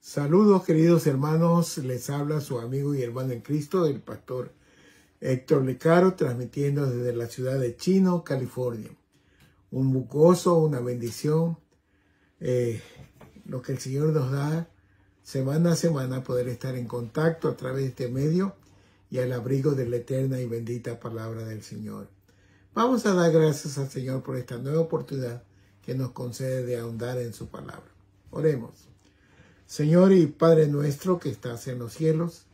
Saludos, queridos hermanos, les habla su amigo y hermano en Cristo, el pastor Héctor Lecaro, transmitiendo desde la ciudad de Chino, California. Un gozo, una bendición, lo que el Señor nos da semana a semana, poder estar en contacto a través de este medio y al abrigo de la eterna y bendita palabra del Señor. Vamos a dar gracias al Señor por esta nueva oportunidad que nos concede de ahondar en su palabra. Oremos. Señor y Padre nuestro que estás en los cielos,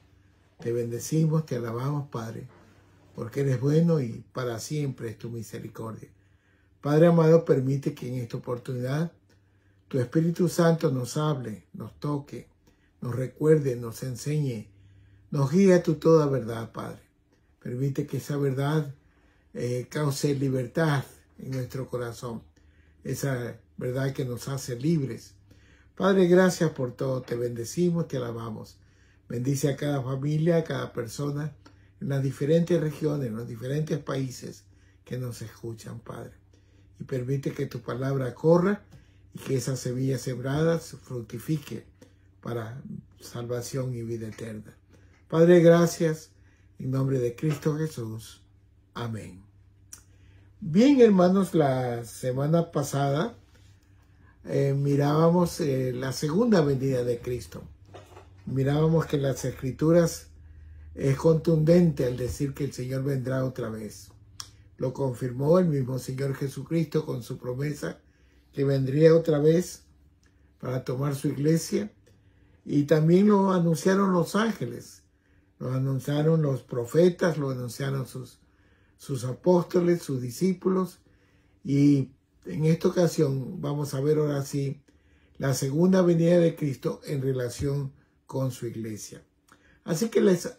te bendecimos, te alabamos, Padre, porque eres bueno y para siempre es tu misericordia. Padre amado, permite que en esta oportunidad tu Espíritu Santo nos hable, nos toque, nos recuerde, nos enseñe, nos guíe a tu toda verdad, Padre. Permite que esa verdad cause libertad en nuestro corazón, esa verdad que nos hace libres. Padre, gracias por todo, te bendecimos, te alabamos. Bendice a cada familia, a cada persona, en las diferentes regiones, en los diferentes países que nos escuchan, Padre. Y permite que tu palabra corra y que esa semilla sembrada fructifique para salvación y vida eterna. Padre, gracias, en nombre de Cristo Jesús. Amén. Bien, hermanos, la semana pasada mirábamos la segunda venida de Cristo. Mirábamos que las Escrituras es contundente al decir que el Señor vendrá otra vez. Lo confirmó el mismo Señor Jesucristo con su promesa que vendría otra vez para tomar su iglesia. Y también lo anunciaron los ángeles, lo anunciaron los profetas, lo anunciaron sus apóstoles, sus discípulos. Y en esta ocasión vamos a ver ahora sí la segunda venida de Cristo en relación con su iglesia. Así que les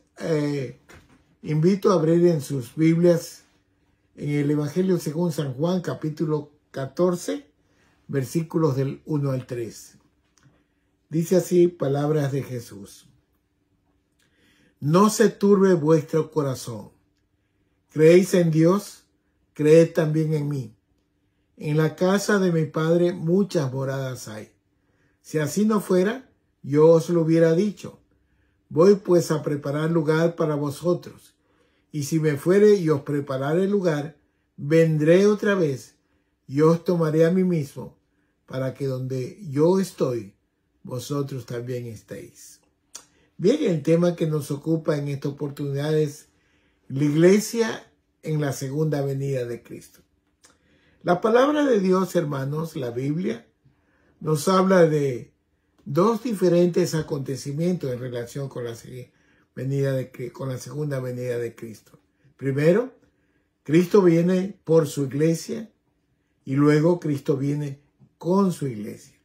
invito a abrir en sus Biblias en el Evangelio según San Juan, capítulo 14, versículos del 1 al 3. Dice así, palabras de Jesús. No se turbe vuestro corazón. ¿Creéis en Dios? Creed también en mí. En la casa de mi Padre muchas moradas hay. Si así no fuera, yo os lo hubiera dicho. Voy pues a preparar lugar para vosotros. Y si me fuere y os preparare el lugar, vendré otra vez y os tomaré a mí mismo, para que donde yo estoy, vosotros también estéis. Bien, el tema que nos ocupa en esta oportunidad es la iglesia en la segunda venida de Cristo. La palabra de Dios, hermanos, la Biblia, nos habla de dos diferentes acontecimientos en relación con la segunda venida de Cristo. Primero, Cristo viene por su iglesia y luego Cristo viene con su iglesia.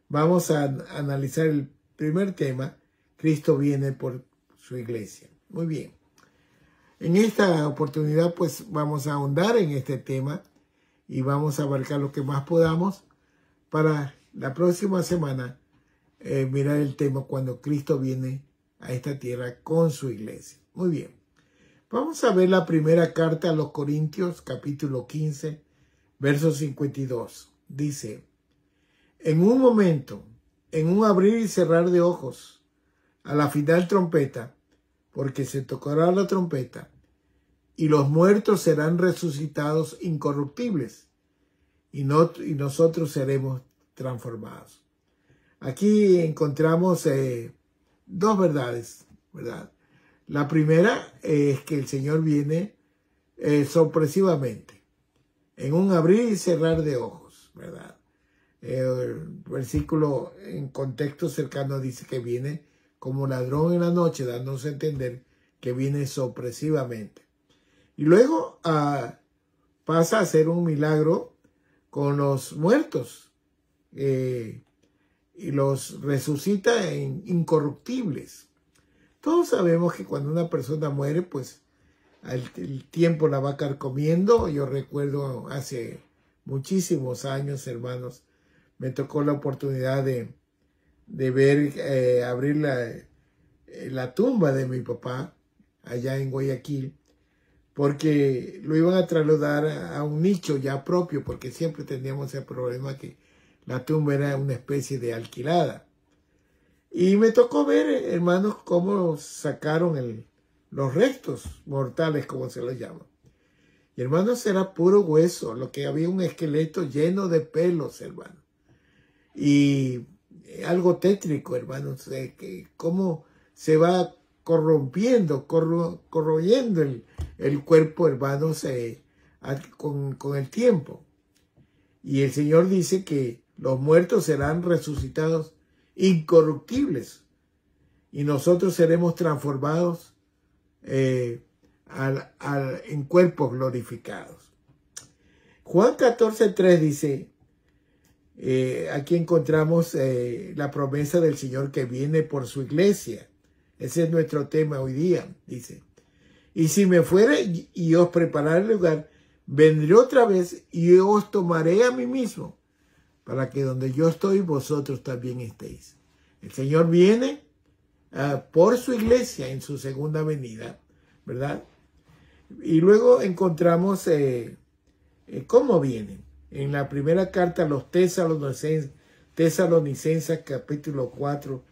Vamos a analizar el primer tema, Cristo viene por su iglesia. Muy bien. En esta oportunidad, pues, vamos a ahondar en este tema y vamos a abarcar lo que más podamos para la próxima semana mirar el tema cuando Cristo viene a esta tierra con su iglesia. Muy bien. Vamos a ver la primera carta a los Corintios, capítulo 15, verso 52. Dice, en un momento, en un abrir y cerrar de ojos, a la final trompeta, porque se tocará la trompeta, y los muertos serán resucitados incorruptibles, y nosotros seremos transformados. Aquí encontramos dos verdades, ¿verdad? La primera es que el Señor viene sorpresivamente, en un abrir y cerrar de ojos, ¿verdad? El versículo en contexto cercano dice que viene como ladrón en la noche, dándose a entender que viene sorpresivamente. Y luego pasa a ser un milagro con los muertos y los resucita incorruptibles. Todos sabemos que cuando una persona muere, pues el tiempo la va carcomiendo. Yo recuerdo hace muchísimos años, hermanos, me tocó la oportunidad de ver abrir la tumba de mi papá allá en Guayaquil, porque lo iban a trasladar a un nicho ya propio, porque siempre teníamos el problema que la tumba era una especie de alquilada. Y me tocó ver, hermanos, cómo sacaron los restos mortales, como se les llama. Y hermanos, era puro hueso, lo que había un esqueleto lleno de pelos, hermanos. Y algo tétrico, hermanos, que cómo se va corrompiendo, corroyendo el cuerpo, hermanos, con el tiempo. Y el Señor dice que los muertos serán resucitados incorruptibles y nosotros seremos transformados en cuerpos glorificados. Juan 14:3 dice, aquí encontramos la promesa del Señor que viene por su iglesia. Ese es nuestro tema hoy día, dice. Y si me fuere y os prepararé el lugar, vendré otra vez y os tomaré a mí mismo, para que donde yo estoy, vosotros también estéis. El Señor viene por su iglesia en su segunda venida, ¿verdad? Y luego encontramos cómo viene. En la primera carta a los Tesalonicenses, capítulo 4,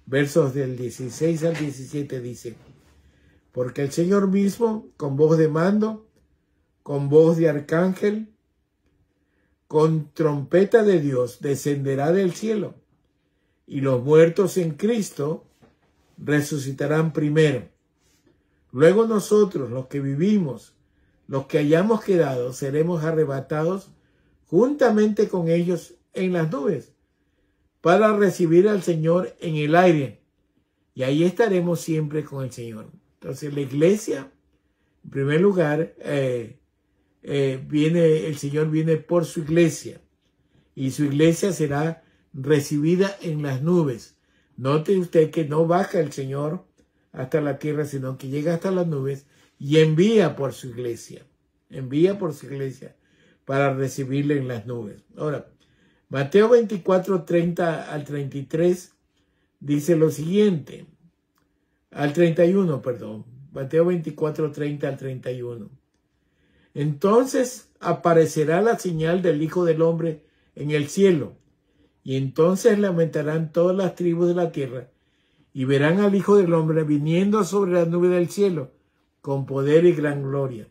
versos del 16 al 17, dice: porque el Señor mismo, con voz de mando, con voz de arcángel, con trompeta de Dios, descenderá del cielo, y los muertos en Cristo resucitarán primero. Luego nosotros, los que vivimos, los que hayamos quedado, seremos arrebatados juntamente con ellos en las nubes, para recibir al Señor en el aire, y ahí estaremos siempre con el Señor. Entonces la iglesia, en primer lugar, el Señor viene por su iglesia, y su iglesia será recibida en las nubes. Note usted que no baja el Señor hasta la tierra, sino que llega hasta las nubes y envía por su iglesia para recibirle en las nubes. Ahora, Mateo 24, 30 al 33 dice lo siguiente, al 31, perdón, Mateo 24, 30 al 31. Entonces aparecerá la señal del Hijo del Hombre en el cielo, y entonces lamentarán todas las tribus de la tierra, y verán al Hijo del Hombre viniendo sobre la nube del cielo, con poder y gran gloria.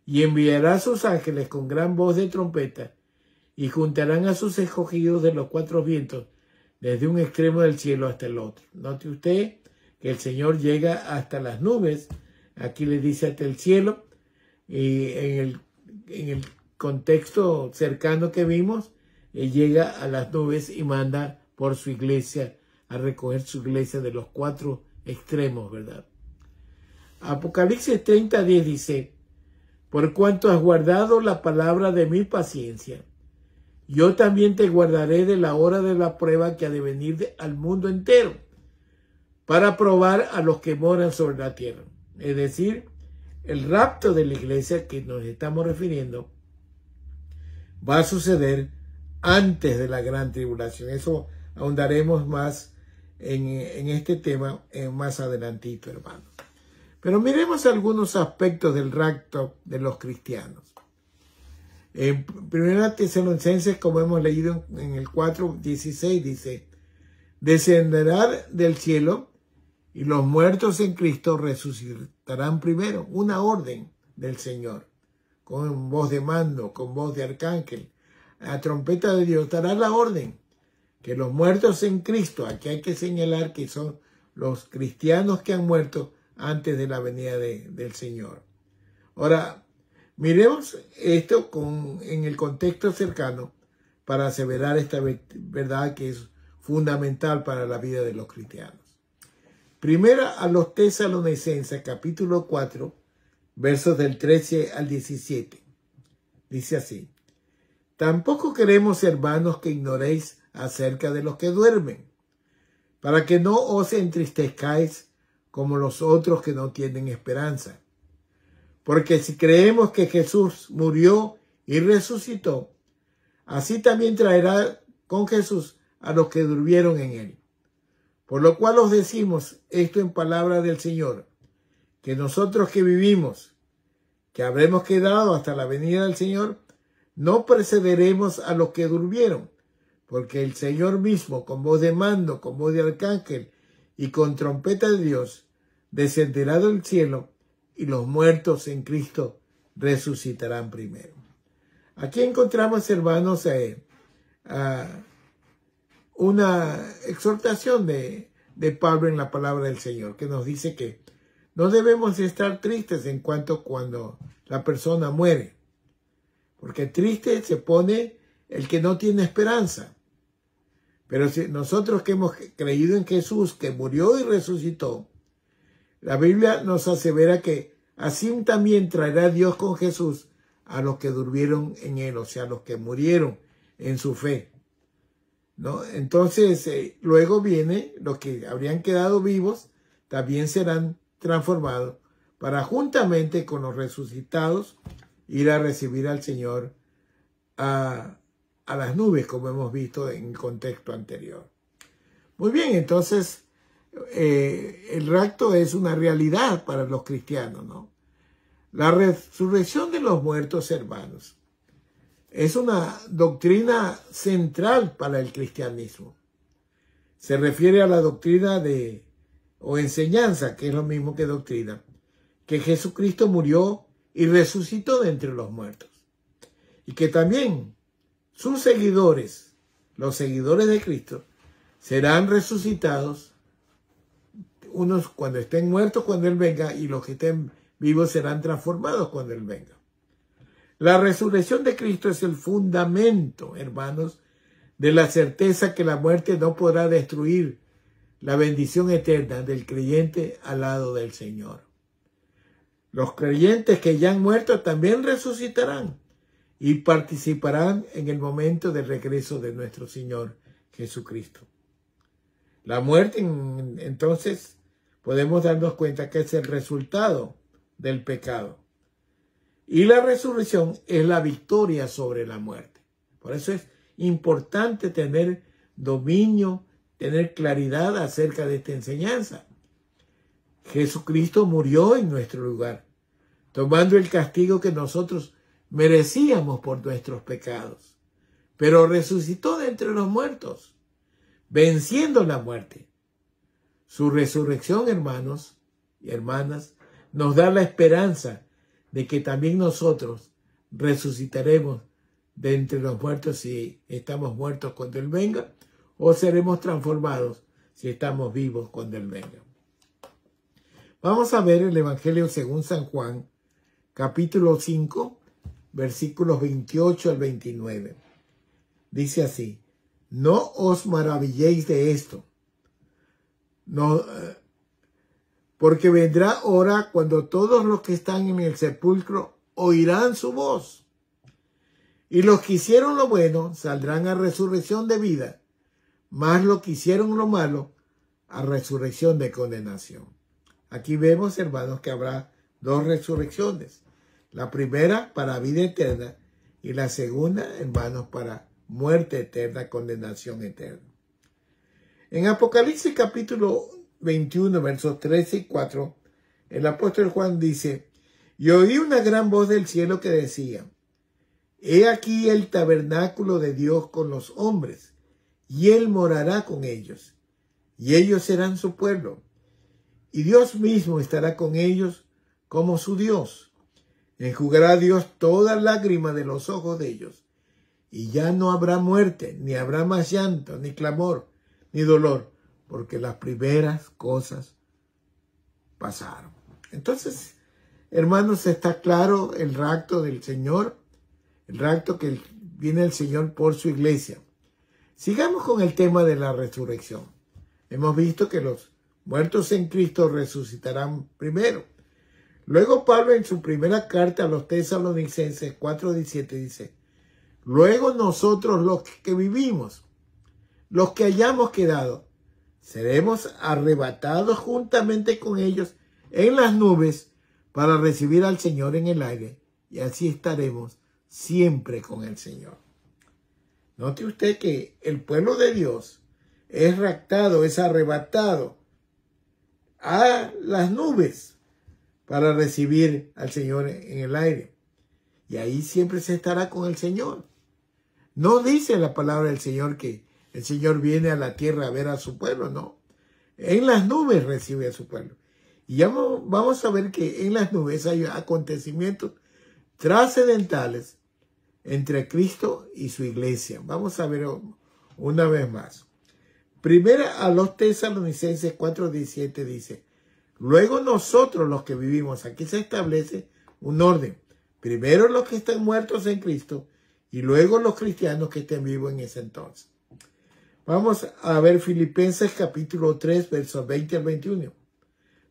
Y enviará a sus ángeles con gran voz de trompeta, y juntarán a sus escogidos de los cuatro vientos, desde un extremo del cielo hasta el otro. Note usted que el Señor llega hasta las nubes, aquí le dice hasta el cielo, y en el contexto cercano que vimos, llega a las nubes y manda por su iglesia a recoger su iglesia de los cuatro extremos, ¿verdad? Apocalipsis 30:10 dice: por cuanto has guardado la palabra de mi paciencia, yo también te guardaré de la hora de la prueba que ha de venir al mundo entero, para probar a los que moran sobre la tierra. Es decir, el rapto de la iglesia que nos estamos refiriendo va a suceder antes de la gran tribulación. Eso ahondaremos más en este tema más adelantito, hermanos. Pero miremos algunos aspectos del rapto de los cristianos. En 1 Tesalonicenses, como hemos leído en el 4:16, dice: descenderá del cielo y los muertos en Cristo resucitarán primero. Una orden del Señor, con voz de mando, con voz de arcángel. A trompeta de Dios dará la orden que los muertos en Cristo, aquí hay que señalar que son los cristianos que han muerto antes de la venida del Señor. Ahora, miremos esto en el contexto cercano para aseverar esta verdad que es fundamental para la vida de los cristianos. Primera a los Tesalonicenses, capítulo 4, versos del 13 al 17. Dice así: tampoco queremos, hermanos, que ignoréis acerca de los que duermen, para que no os entristezcáis como los otros que no tienen esperanza. Porque si creemos que Jesús murió y resucitó, así también traerá con Jesús a los que durmieron en él. Por lo cual os decimos esto en palabra del Señor, que nosotros que vivimos, que habremos quedado hasta la venida del Señor, no precederemos a los que durmieron, porque el Señor mismo, con voz de mando, con voz de arcángel y con trompeta de Dios, descenderá del cielo, y los muertos en Cristo resucitarán primero. Aquí encontramos, hermanos, una exhortación de Pablo en la palabra del Señor, que nos dice que no debemos estar tristes en cuanto cuando la persona muere, porque triste se pone el que no tiene esperanza. Pero si nosotros que hemos creído en Jesús, que murió y resucitó, la Biblia nos asevera que así también traerá Dios con Jesús a los que durmieron en él, o sea, a los que murieron en su fe, ¿no? Entonces, luego viene los que habrían quedado vivos, también serán transformados para juntamente con los resucitados ir a recibir al Señor a las nubes, como hemos visto en el contexto anterior. Muy bien, entonces el rapto es una realidad para los cristianos, ¿no? La resurrección de los muertos, hermanos, es una doctrina central para el cristianismo. Se refiere a la doctrina o enseñanza, que es lo mismo que doctrina, que Jesucristo murió y resucitó de entre los muertos. Y que también sus seguidores, los seguidores de Cristo, serán resucitados, unos cuando estén muertos cuando Él venga, y los que estén vivos serán transformados cuando Él venga. La resurrección de Cristo es el fundamento, hermanos, de la certeza que la muerte no podrá destruir la bendición eterna del creyente al lado del Señor. Los creyentes que ya han muerto también resucitarán y participarán en el momento del regreso de nuestro Señor Jesucristo. La muerte, entonces, podemos darnos cuenta que es el resultado del pecado. Y la resurrección es la victoria sobre la muerte. Por eso es importante tener dominio, tener claridad acerca de esta enseñanza. Jesucristo murió en nuestro lugar, tomando el castigo que nosotros merecíamos por nuestros pecados, pero resucitó de entre los muertos, venciendo la muerte. Su resurrección, hermanos y hermanas, nos da la esperanza de que también nosotros resucitaremos de entre los muertos si estamos muertos cuando Él venga, o seremos transformados si estamos vivos cuando Él venga. Vamos a ver el Evangelio según San Juan, capítulo 5, versículos 28 al 29. Dice así: no os maravilléis de esto, porque vendrá hora cuando todos los que están en el sepulcro oirán su voz, y los que hicieron lo bueno saldrán a resurrección de vida, mas los que hicieron lo malo a resurrección de condenación. Aquí vemos, hermanos, que habrá dos resurrecciones. La primera para vida eterna y la segunda, hermanos, para muerte eterna, condenación eterna. En Apocalipsis capítulo 21, versos 13 y 4, el apóstol Juan dice: y oí una gran voz del cielo que decía: he aquí el tabernáculo de Dios con los hombres, y Él morará con ellos, y ellos serán su pueblo, y Dios mismo estará con ellos como su Dios. Enjugará Dios toda lágrima de los ojos de ellos, y ya no habrá muerte, ni habrá más llanto, ni clamor, ni dolor, porque las primeras cosas pasaron. Entonces, hermanos, está claro el rapto del Señor, el rapto que viene el Señor por su iglesia. Sigamos con el tema de la resurrección. Hemos visto que los muertos en Cristo resucitarán primero. Luego Pablo, en su primera carta a los Tesalonicenses 4:17, dice: luego nosotros los que vivimos, los que hayamos quedado, seremos arrebatados juntamente con ellos en las nubes para recibir al Señor en el aire, y así estaremos siempre con el Señor. Note usted que el pueblo de Dios es raptado, es arrebatado a las nubes para recibir al Señor en el aire. Y ahí siempre se estará con el Señor. No dice la palabra del Señor que el Señor viene a la tierra a ver a su pueblo, no. En las nubes recibe a su pueblo. Y ya vamos a ver que en las nubes hay acontecimientos trascendentales entre Cristo y su iglesia. Vamos a ver una vez más. Primera a los Tesalonicenses 4:17 dice: luego nosotros los que vivimos, aquí se establece un orden. Primero los que están muertos en Cristo y luego los cristianos que estén vivos en ese entonces. Vamos a ver Filipenses capítulo 3, versos 20 al 21.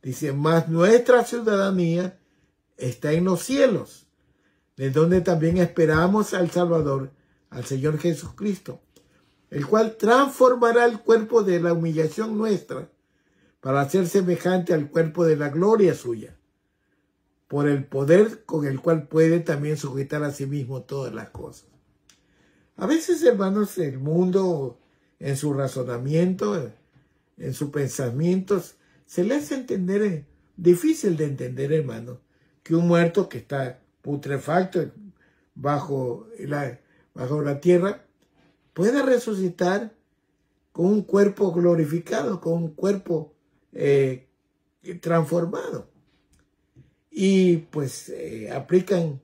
Dice: mas nuestra ciudadanía está en los cielos, de donde también esperamos al Salvador, al Señor Jesucristo, el cual transformará el cuerpo de la humillación nuestra para ser semejante al cuerpo de la gloria suya, por el poder con el cual puede también sujetar a sí mismo todas las cosas. A veces, hermanos, el mundo en su razonamiento, en sus pensamientos, se le hace entender, difícil de entender, hermanos, que un muerto que está putrefacto bajo la tierra pueda resucitar con un cuerpo glorificado, con un cuerpo transformado. Y pues aplican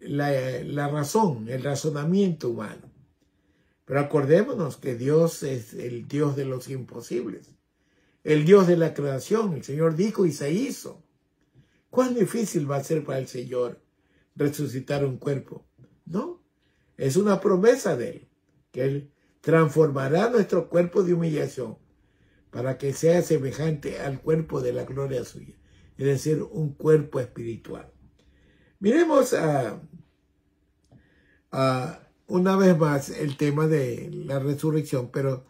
la razón, el razonamiento humano. Pero acordémonos que Dios es el Dios de los imposibles, el Dios de la creación. El Señor dijo y se hizo. ¿Cuán difícil va a ser para el Señor resucitar un cuerpo? No, es una promesa de Él, que Él transformará nuestro cuerpo de humillación para que sea semejante al cuerpo de la gloria suya, es decir, un cuerpo espiritual. Miremos una vez más el tema de la resurrección, pero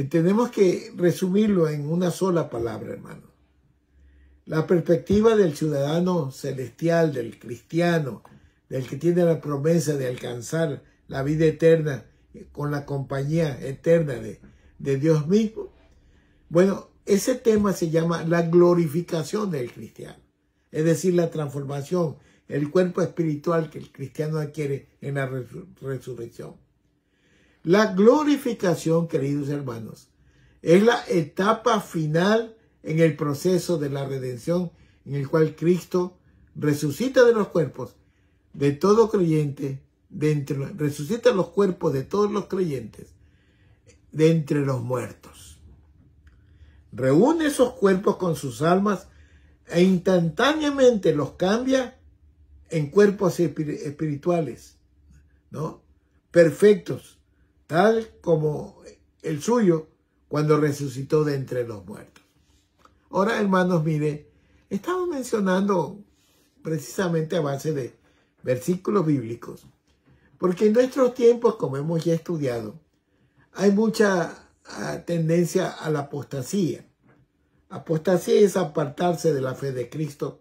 tenemos que resumirlo en una sola palabra, hermano. La perspectiva del ciudadano celestial, del cristiano, del que tiene la promesa de alcanzar la vida eterna con la compañía eterna de Dios mismo. Bueno, ese tema se llama la glorificación del cristiano, es decir, la transformación, el cuerpo espiritual que el cristiano adquiere en la resurrección. La glorificación, queridos hermanos, es la etapa final en el proceso de la redención, en el cual Cristo resucita de los cuerpos de todo creyente, resucita los cuerpos de todos los creyentes de entre los muertos. Reúne esos cuerpos con sus almas e instantáneamente los cambia en cuerpos espirituales, ¿no? Perfectos, tal como el suyo cuando resucitó de entre los muertos. Ahora, hermanos, mire, estamos mencionando precisamente a base de versículos bíblicos, porque en nuestros tiempos, como hemos ya estudiado, hay mucha tendencia a la apostasía. Apostasía es apartarse de la fe de Cristo.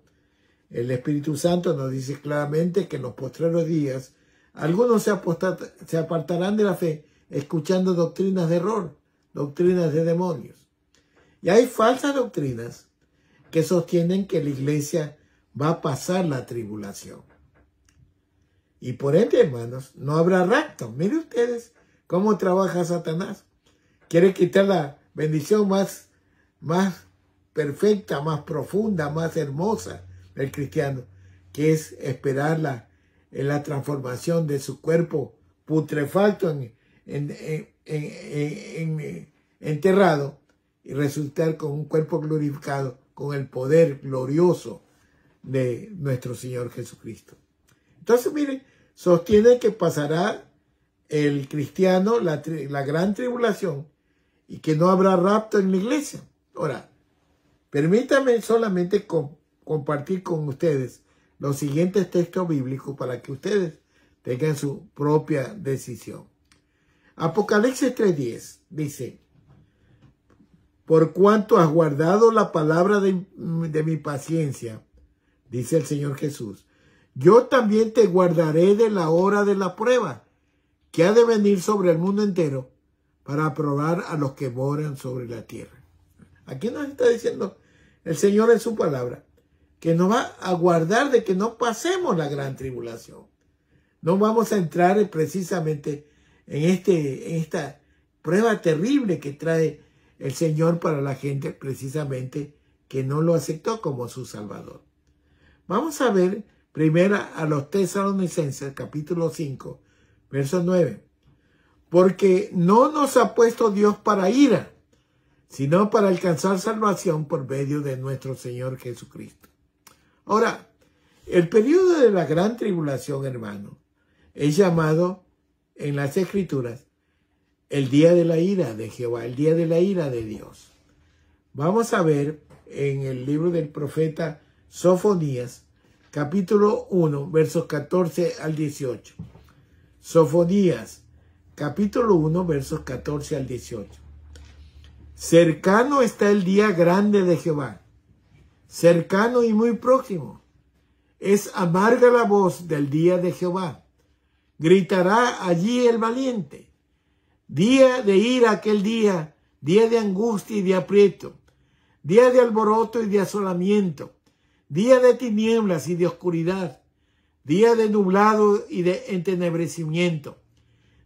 El Espíritu Santo nos dice claramente que en los postreros días algunos se apartarán de la fe escuchando doctrinas de error, doctrinas de demonios. Y hay falsas doctrinas que sostienen que la iglesia va a pasar la tribulación. Y por ende, hermanos, no habrá rapto. Miren ustedes cómo trabaja Satanás. Quiere quitar la bendición más perfecta, más profunda, más hermosa del cristiano, que es esperar en la transformación de su cuerpo putrefacto, enterrado, y resucitar con un cuerpo glorificado, con el poder glorioso de nuestro Señor Jesucristo. Entonces, miren, sostiene que pasará el cristiano la gran tribulación y que no habrá rapto en la iglesia. Ahora, permítanme solamente compartir con ustedes los siguientes textos bíblicos para que ustedes tengan su propia decisión. Apocalipsis 3:10 dice: por cuanto has guardado la palabra de mi paciencia, dice el Señor Jesús, yo también te guardaré de la hora de la prueba, que ha de venir sobre el mundo entero para probar a los que moran sobre la tierra. Aquí nos está diciendo el Señor en su palabra que nos va a guardar de que no pasemos la gran tribulación. no vamos a entrar precisamente en esta prueba terrible que trae el Señor para la gente precisamente que no lo aceptó como su Salvador. Vamos a ver primero a los Tesalonicenses, capítulo 5, verso 9. Porque no nos ha puesto Dios para ira, sino para alcanzar salvación por medio de nuestro Señor Jesucristo. Ahora, el periodo de la gran tribulación, hermano, es llamado en las Escrituras el día de la ira de Jehová, el día de la ira de Dios. Vamos a ver en el libro del profeta Sofonías, capítulo 1, versos 14 al 18. Sofonías, capítulo 1, versos 14 al 18. Cercano está el día grande de Jehová, cercano y muy próximo. Es amarga la voz del día de Jehová. Gritará allí el valiente. Día de ira aquel día, día de angustia y de aprieto, día de alboroto y de asolamiento, día de tinieblas y de oscuridad, día de nublado y de entenebrecimiento,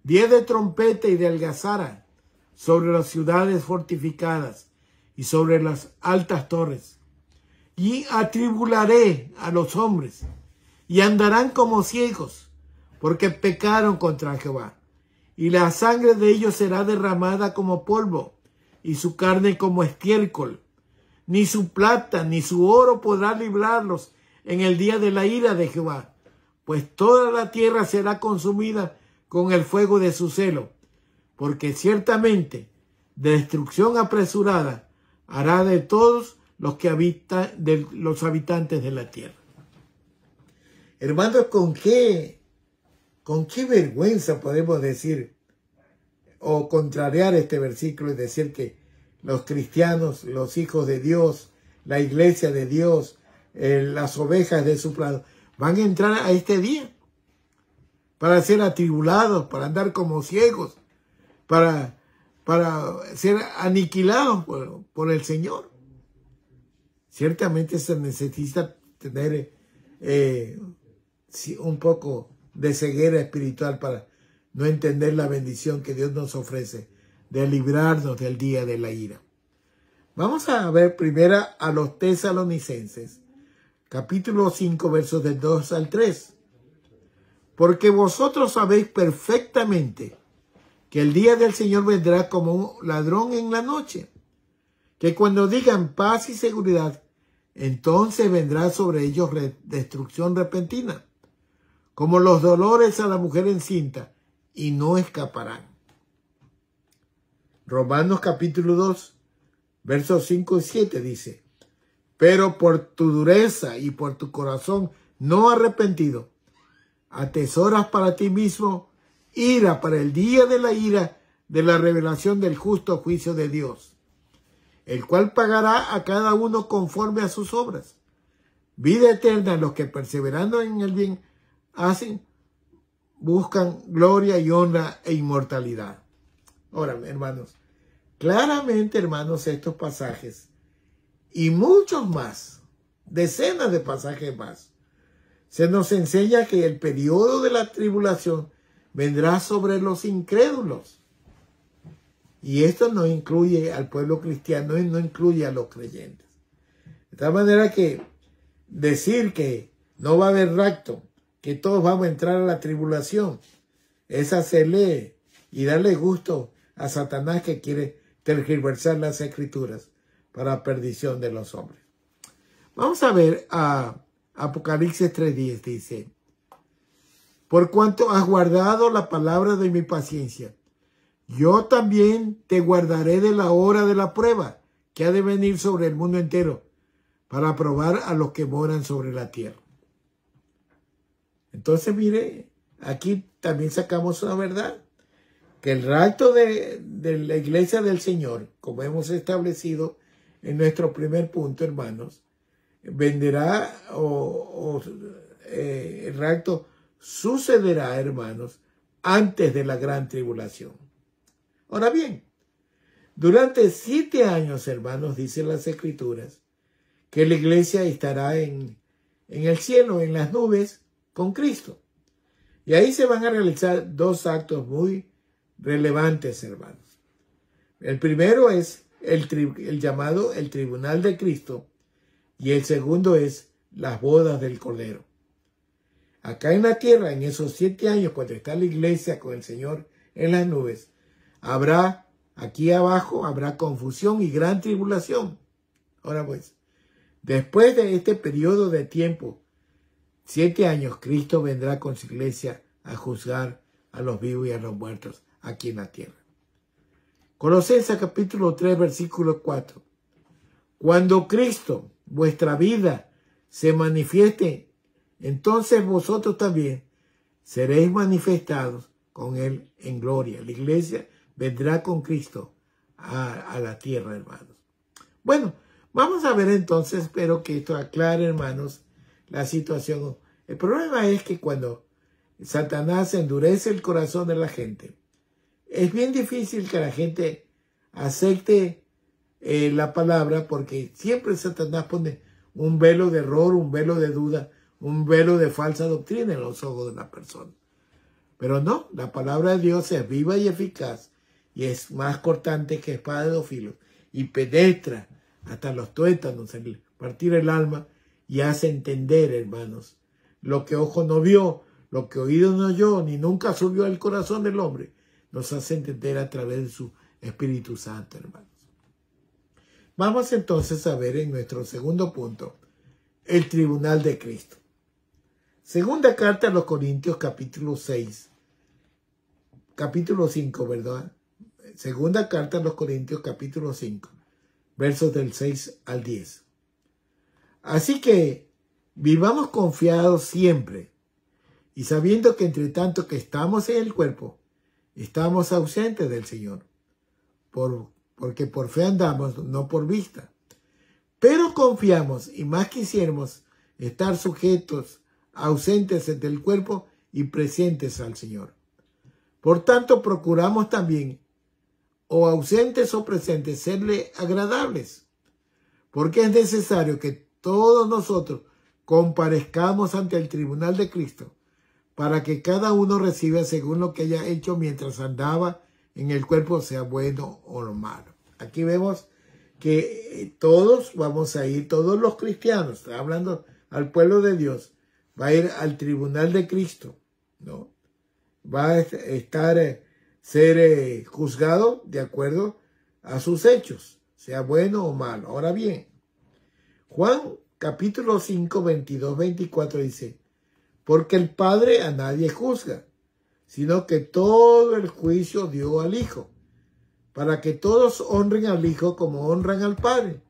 día de trompeta y de algazara sobre las ciudades fortificadas y sobre las altas torres. Y atribularé a los hombres, y andarán como ciegos, porque pecaron contra Jehová. Y la sangre de ellos será derramada como polvo, y su carne como estiércol. Ni su plata ni su oro podrá librarlos en el día de la ira de Jehová, pues toda la tierra será consumida con el fuego de su celo, porque ciertamente destrucción apresurada hará de todos los que habitan, de los habitantes de la tierra. Hermanos, ¿con qué vergüenza podemos decir o contrariar este versículo y decir que los cristianos, los hijos de Dios, la iglesia de Dios, las ovejas de su prado, van a entrar a este día para ser atribulados, para andar como ciegos, para ser aniquilados por el Señor? Ciertamente se necesita tener un poco de ceguera espiritual para no entender la bendición que Dios nos ofrece de librarnos del día de la ira. Vamos a ver primero a los Tesalonicenses, capítulo 5, versos del 2 al 3. Porque vosotros sabéis perfectamente que el día del Señor vendrá como un ladrón en la noche, que cuando digan paz y seguridad, entonces vendrá sobre ellos destrucción repentina, como los dolores a la mujer encinta, y no escaparán. Romanos capítulo 2, versos 5 y 7 dice: pero por tu dureza y por tu corazón no arrepentido, atesoras para ti mismo ira para el día de la ira de la revelación del justo juicio de Dios, el cual pagará a cada uno conforme a sus obras. Vida eterna a los que perseverando en el bien buscan gloria y honra e inmortalidad. Ahora, hermanos, claramente, hermanos, estos pasajes y muchos más, decenas de pasajes más, se nos enseña que el periodo de la tribulación vendrá sobre los incrédulos. Y esto no incluye al pueblo cristiano y no incluye a los creyentes. De tal manera que decir que no va a haber rapto, que todos vamos a entrar a la tribulación, es hacerle y darle gusto a Satanás, que quiere tergiversar las escrituras para perdición de los hombres. Vamos a ver a Apocalipsis 3:10, dice: por cuanto has guardado la palabra de mi paciencia, yo también te guardaré de la hora de la prueba que ha de venir sobre el mundo entero, para probar a los que moran sobre la tierra. Entonces, mire, aquí también sacamos una verdad, que el rapto de la iglesia del Señor, como hemos establecido en nuestro primer punto, hermanos, vendrá el rapto sucederá, hermanos, antes de la gran tribulación. Ahora bien, durante 7 años, hermanos, dicen las escrituras, que la iglesia estará en el cielo, en las nubes, con Cristo. Y ahí se van a realizar dos actos muy relevantes, hermanos. El primero es el llamado el Tribunal de Cristo y el segundo es las bodas del Cordero. Acá en la tierra, en esos 7 años, cuando está la iglesia con el Señor en las nubes, aquí abajo habrá confusión y gran tribulación. Ahora pues, después de este periodo de tiempo, 7 años, Cristo vendrá con su iglesia a juzgar a los vivos y a los muertos aquí en la tierra. Colosenses capítulo 3, versículo 4. Cuando Cristo, vuestra vida, se manifieste, entonces vosotros también seréis manifestados con Él en gloria. La iglesia vendrá con Cristo a la tierra, hermanos. Bueno, vamos a ver entonces, espero que esto aclare, hermanos, la situación. El problema es que cuando Satanás endurece el corazón de la gente, es bien difícil que la gente acepte la palabra, porque siempre Satanás pone un velo de error, un velo de duda, un velo de falsa doctrina en los ojos de la persona. Pero no, la palabra de Dios es viva y eficaz y es más cortante que espada de dos filos y penetra hasta los tuétanos, partir el alma y hace entender, hermanos, lo que ojo no vio, lo que oído no oyó, ni nunca subió al corazón del hombre, nos hace entender a través de su Espíritu Santo, hermanos. Vamos entonces a ver en nuestro segundo punto, el Tribunal de Cristo. Segunda carta a los Corintios, capítulo 5, ¿verdad? Segunda carta a los Corintios, capítulo 5, versos del 6 al 10. Así que vivamos confiados siempre y sabiendo que entre tanto que estamos en el cuerpo, estamos ausentes del Señor, porque por fe andamos, no por vista. Pero confiamos y más quisiéramos estar sujetos, ausentes del cuerpo y presentes al Señor. Por tanto, procuramos también, o ausentes o presentes, serle agradables, porque es necesario que todos nosotros comparezcamos ante el tribunal de Cristo, para que cada uno reciba según lo que haya hecho mientras andaba en el cuerpo, sea bueno o malo. Aquí vemos que todos vamos a ir, todos los cristianos, está hablando al pueblo de Dios, va a ir al tribunal de Cristo, ¿no? Va a ser juzgado de acuerdo a sus hechos, sea bueno o malo. Ahora bien, Juan capítulo 5, 22, 24 dice, porque el Padre a nadie juzga, sino que todo el juicio dio al Hijo, para que todos honren al Hijo como honran al Padre.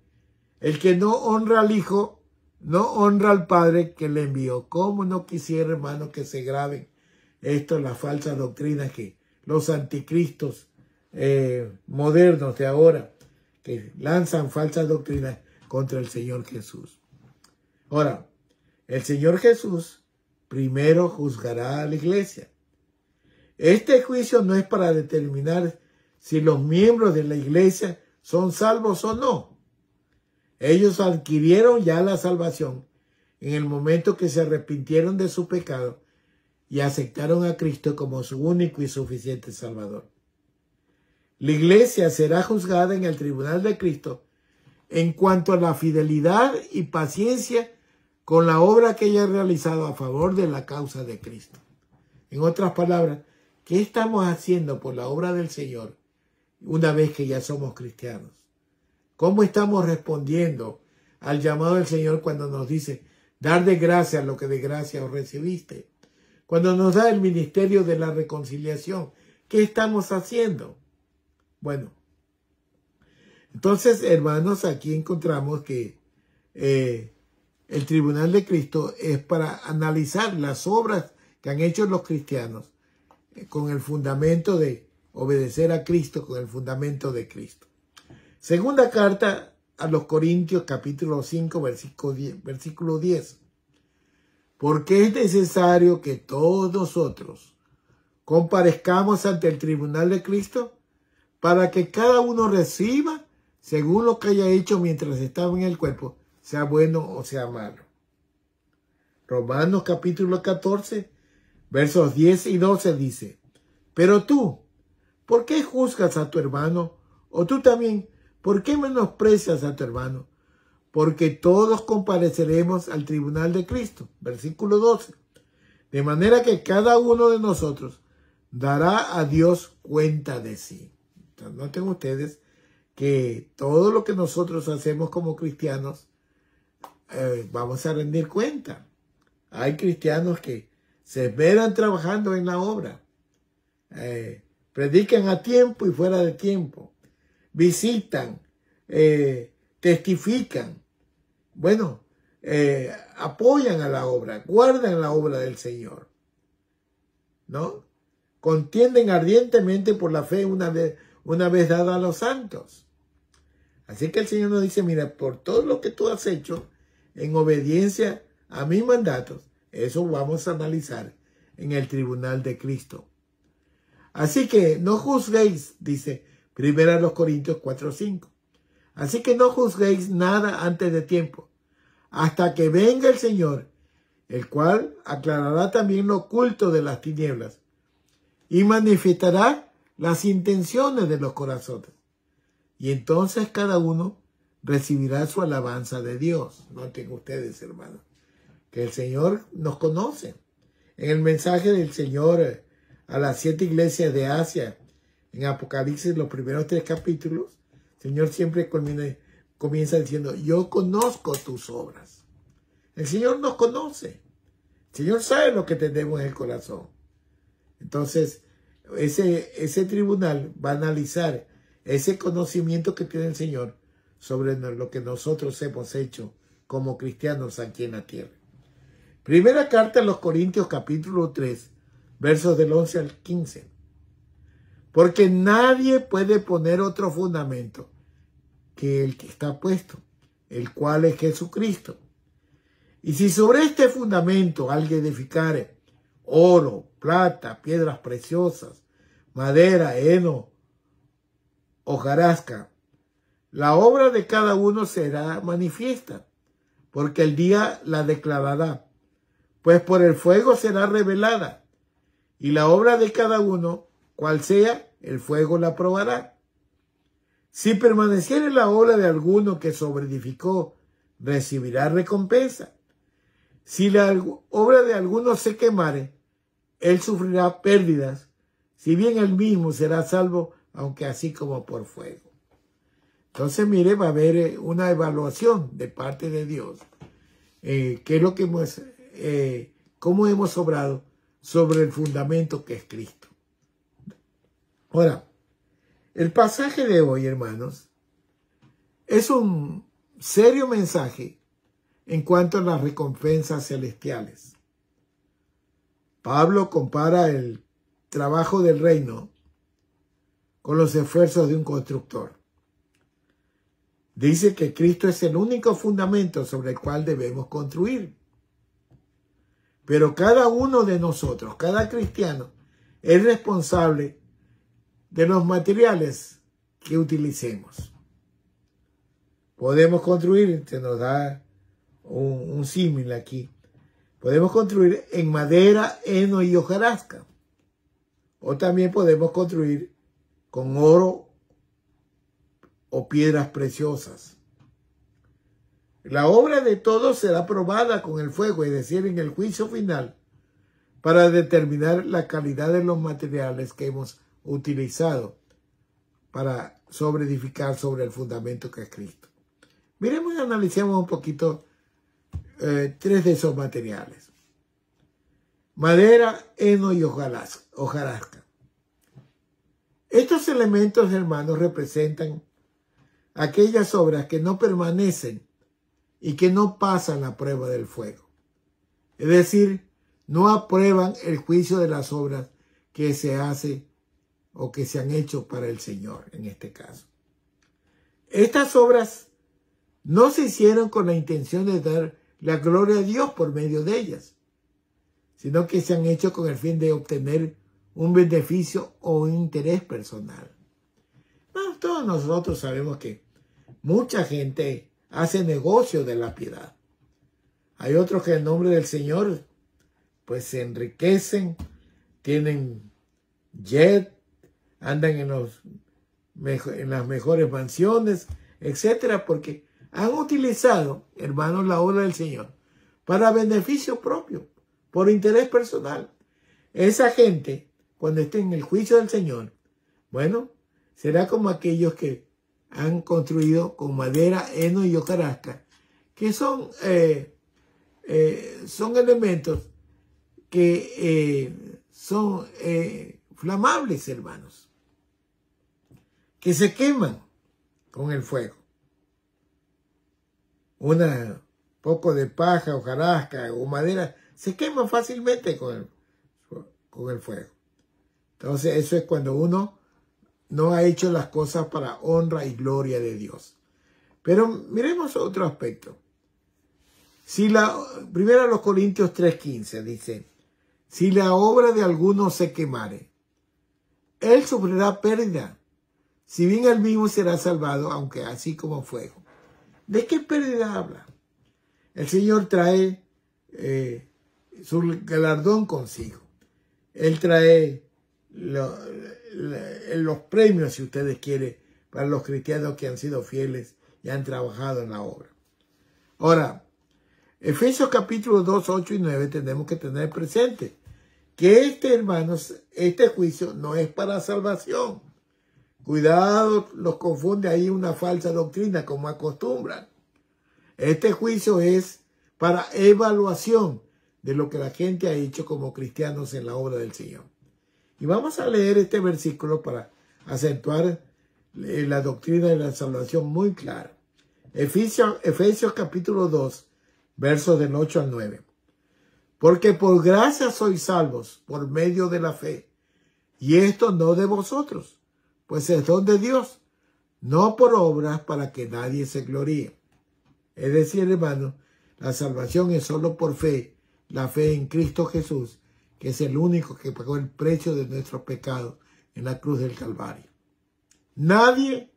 El que no honra al Hijo, no honra al Padre que le envió. ¿Cómo no quisiera, hermano, que se graben esto, las falsas doctrinas que los anticristos modernos de ahora, que lanzan falsas doctrinas contra el Señor Jesús? Ahora, el Señor Jesús primero juzgará a la iglesia. Este juicio no es para determinar si los miembros de la iglesia son salvos o no. Ellos adquirieron ya la salvación en el momento que se arrepintieron de su pecado y aceptaron a Cristo como su único y suficiente Salvador. La iglesia será juzgada en el tribunal de Cristo en cuanto a la fidelidad y paciencia con la obra que ella ha realizado a favor de la causa de Cristo. En otras palabras, ¿qué estamos haciendo por la obra del Señor una vez que ya somos cristianos? ¿Cómo estamos respondiendo al llamado del Señor cuando nos dice, dar de gracia lo que de gracia os recibiste? Cuando nos da el ministerio de la reconciliación, ¿qué estamos haciendo? Bueno, entonces, hermanos, aquí encontramos que el tribunal de Cristo es para analizar las obras que han hecho los cristianos con el fundamento de obedecer a Cristo, con el fundamento de Cristo. Segunda carta a los Corintios, capítulo 5, versículo 10. Porque es necesario que todos nosotros comparezcamos ante el tribunal de Cristo para que cada uno reciba según lo que haya hecho mientras estaba en el cuerpo, sea bueno o sea malo. Romanos capítulo 14, Versos 10 y 12 dice, pero tú, ¿por qué juzgas a tu hermano? O tú también, ¿por qué menosprecias a tu hermano? Porque todos compareceremos al tribunal de Cristo. Versículo 12. De manera que cada uno de nosotros dará a Dios cuenta de sí. Entonces, noten ustedes que todo lo que nosotros hacemos como cristianos, vamos a rendir cuenta. Hay cristianos que se esmeran trabajando en la obra, predican a tiempo y fuera de tiempo, visitan, testifican, bueno, apoyan a la obra, guardan la obra del Señor, ¿no? Contienden ardientemente por la fe una vez dada a los santos. Así que el Señor nos dice, mira, por todo lo que tú has hecho en obediencia a mis mandatos, eso vamos a analizar en el tribunal de Cristo. Así que no juzguéis, dice 1 Corintios 4:5. Así que no juzguéis nada antes de tiempo, hasta que venga el Señor, el cual aclarará también lo oculto de las tinieblas y manifestará las intenciones de los corazones. Y entonces cada uno recibirá su alabanza de Dios. Noten ustedes, hermanos, que el Señor nos conoce. En el mensaje del Señor a las 7 iglesias de Asia, en Apocalipsis, los primeros 3 capítulos, el Señor siempre comienza diciendo, yo conozco tus obras. El Señor nos conoce. El Señor sabe lo que tenemos en el corazón. Entonces, ese tribunal va a analizar ese conocimiento que tiene el Señor sobre lo que nosotros hemos hecho como cristianos aquí en la tierra. Primera carta a los Corintios, capítulo 3, versos del 11 al 15. Porque nadie puede poner otro fundamento que el que está puesto, el cual es Jesucristo. Y si sobre este fundamento alguien edificare oro, plata, piedras preciosas, madera, heno, hojarasca, la obra de cada uno será manifiesta, porque el día la declarará, pues por el fuego será revelada, y la obra de cada uno, cual sea, el fuego la probará. Si permaneciere la obra de alguno que sobreedificó, recibirá recompensa. Si la obra de alguno se quemare, él sufrirá pérdidas, si bien él mismo será salvo, aunque así como por fuego. Entonces, mire, va a haber una evaluación de parte de Dios. ¿Qué es lo que cómo hemos obrado sobre el fundamento que es Cristo? Ahora, el pasaje de hoy, hermanos, es un serio mensaje en cuanto a las recompensas celestiales. Pablo compara el trabajo del reino con los esfuerzos de un constructor. Dice que Cristo es el único fundamento sobre el cual debemos construir. Pero cada uno de nosotros, cada cristiano, es responsable de los materiales que utilicemos. Podemos construir, se nos da un símil aquí, podemos construir en madera, heno y hojarasca. O también podemos construir con oro o piedras preciosas. La obra de todos será probada con el fuego, es decir, en el juicio final, para determinar la calidad de los materiales que hemos utilizado para sobreedificar sobre el fundamento que es Cristo. Miremos y analicemos un poquito 3 de esos materiales. Madera, heno y hojarasca. Estos elementos, hermanos, representan aquellas obras que no permanecen y que no pasan la prueba del fuego. Es decir, no aprueban el juicio de las obras que se hace o que se han hecho para el Señor, en este caso. Estas obras no se hicieron con la intención de dar la gloria a Dios por medio de ellas, sino que se han hecho con el fin de obtener un beneficio o un interés personal. Bueno, todos nosotros sabemos que mucha gente hace negocio de la piedad. Hay otros que en nombre del Señor pues se enriquecen, tienen jet, andan en las mejores mansiones, etcétera, porque han utilizado, hermanos, la obra del Señor para beneficio propio, por interés personal. Esa gente, cuando esté en el juicio del Señor, bueno, será como aquellos que han construido con madera, heno y hojarasca, que son elementos que son flamables, hermanos, que se queman con el fuego. Un poco de paja, hojarasca o madera se queman fácilmente con el fuego. Entonces eso es cuando uno no ha hecho las cosas para honra y gloria de Dios. Pero miremos otro aspecto. Primero los Corintios 3:15 dice, si la obra de alguno se quemare, él sufrirá pérdida, si bien él mismo será salvado, aunque así como fuego. ¿De qué pérdida habla? El Señor trae su galardón consigo. Él trae los premios, si ustedes quieren, para los cristianos que han sido fieles y han trabajado en la obra. Ahora, Efesios capítulo 2, 8 y 9 tenemos que tener presente que hermanos, este juicio no es para salvación. Cuidado, los confunde ahí una falsa doctrina como acostumbran. Este juicio es para evaluación de lo que la gente ha hecho como cristianos en la obra del Señor. Y vamos a leer este versículo para acentuar la doctrina de la salvación muy clara. Efesios capítulo 2, versos del 8 al 9. Porque por gracia sois salvos por medio de la fe, y esto no de vosotros, pues es don de Dios, no por obras para que nadie se gloríe. Es decir, hermanos, la salvación es solo por fe, la fe en Cristo Jesús, que es el único que pagó el precio de nuestros pecados en la cruz del Calvario. Nadie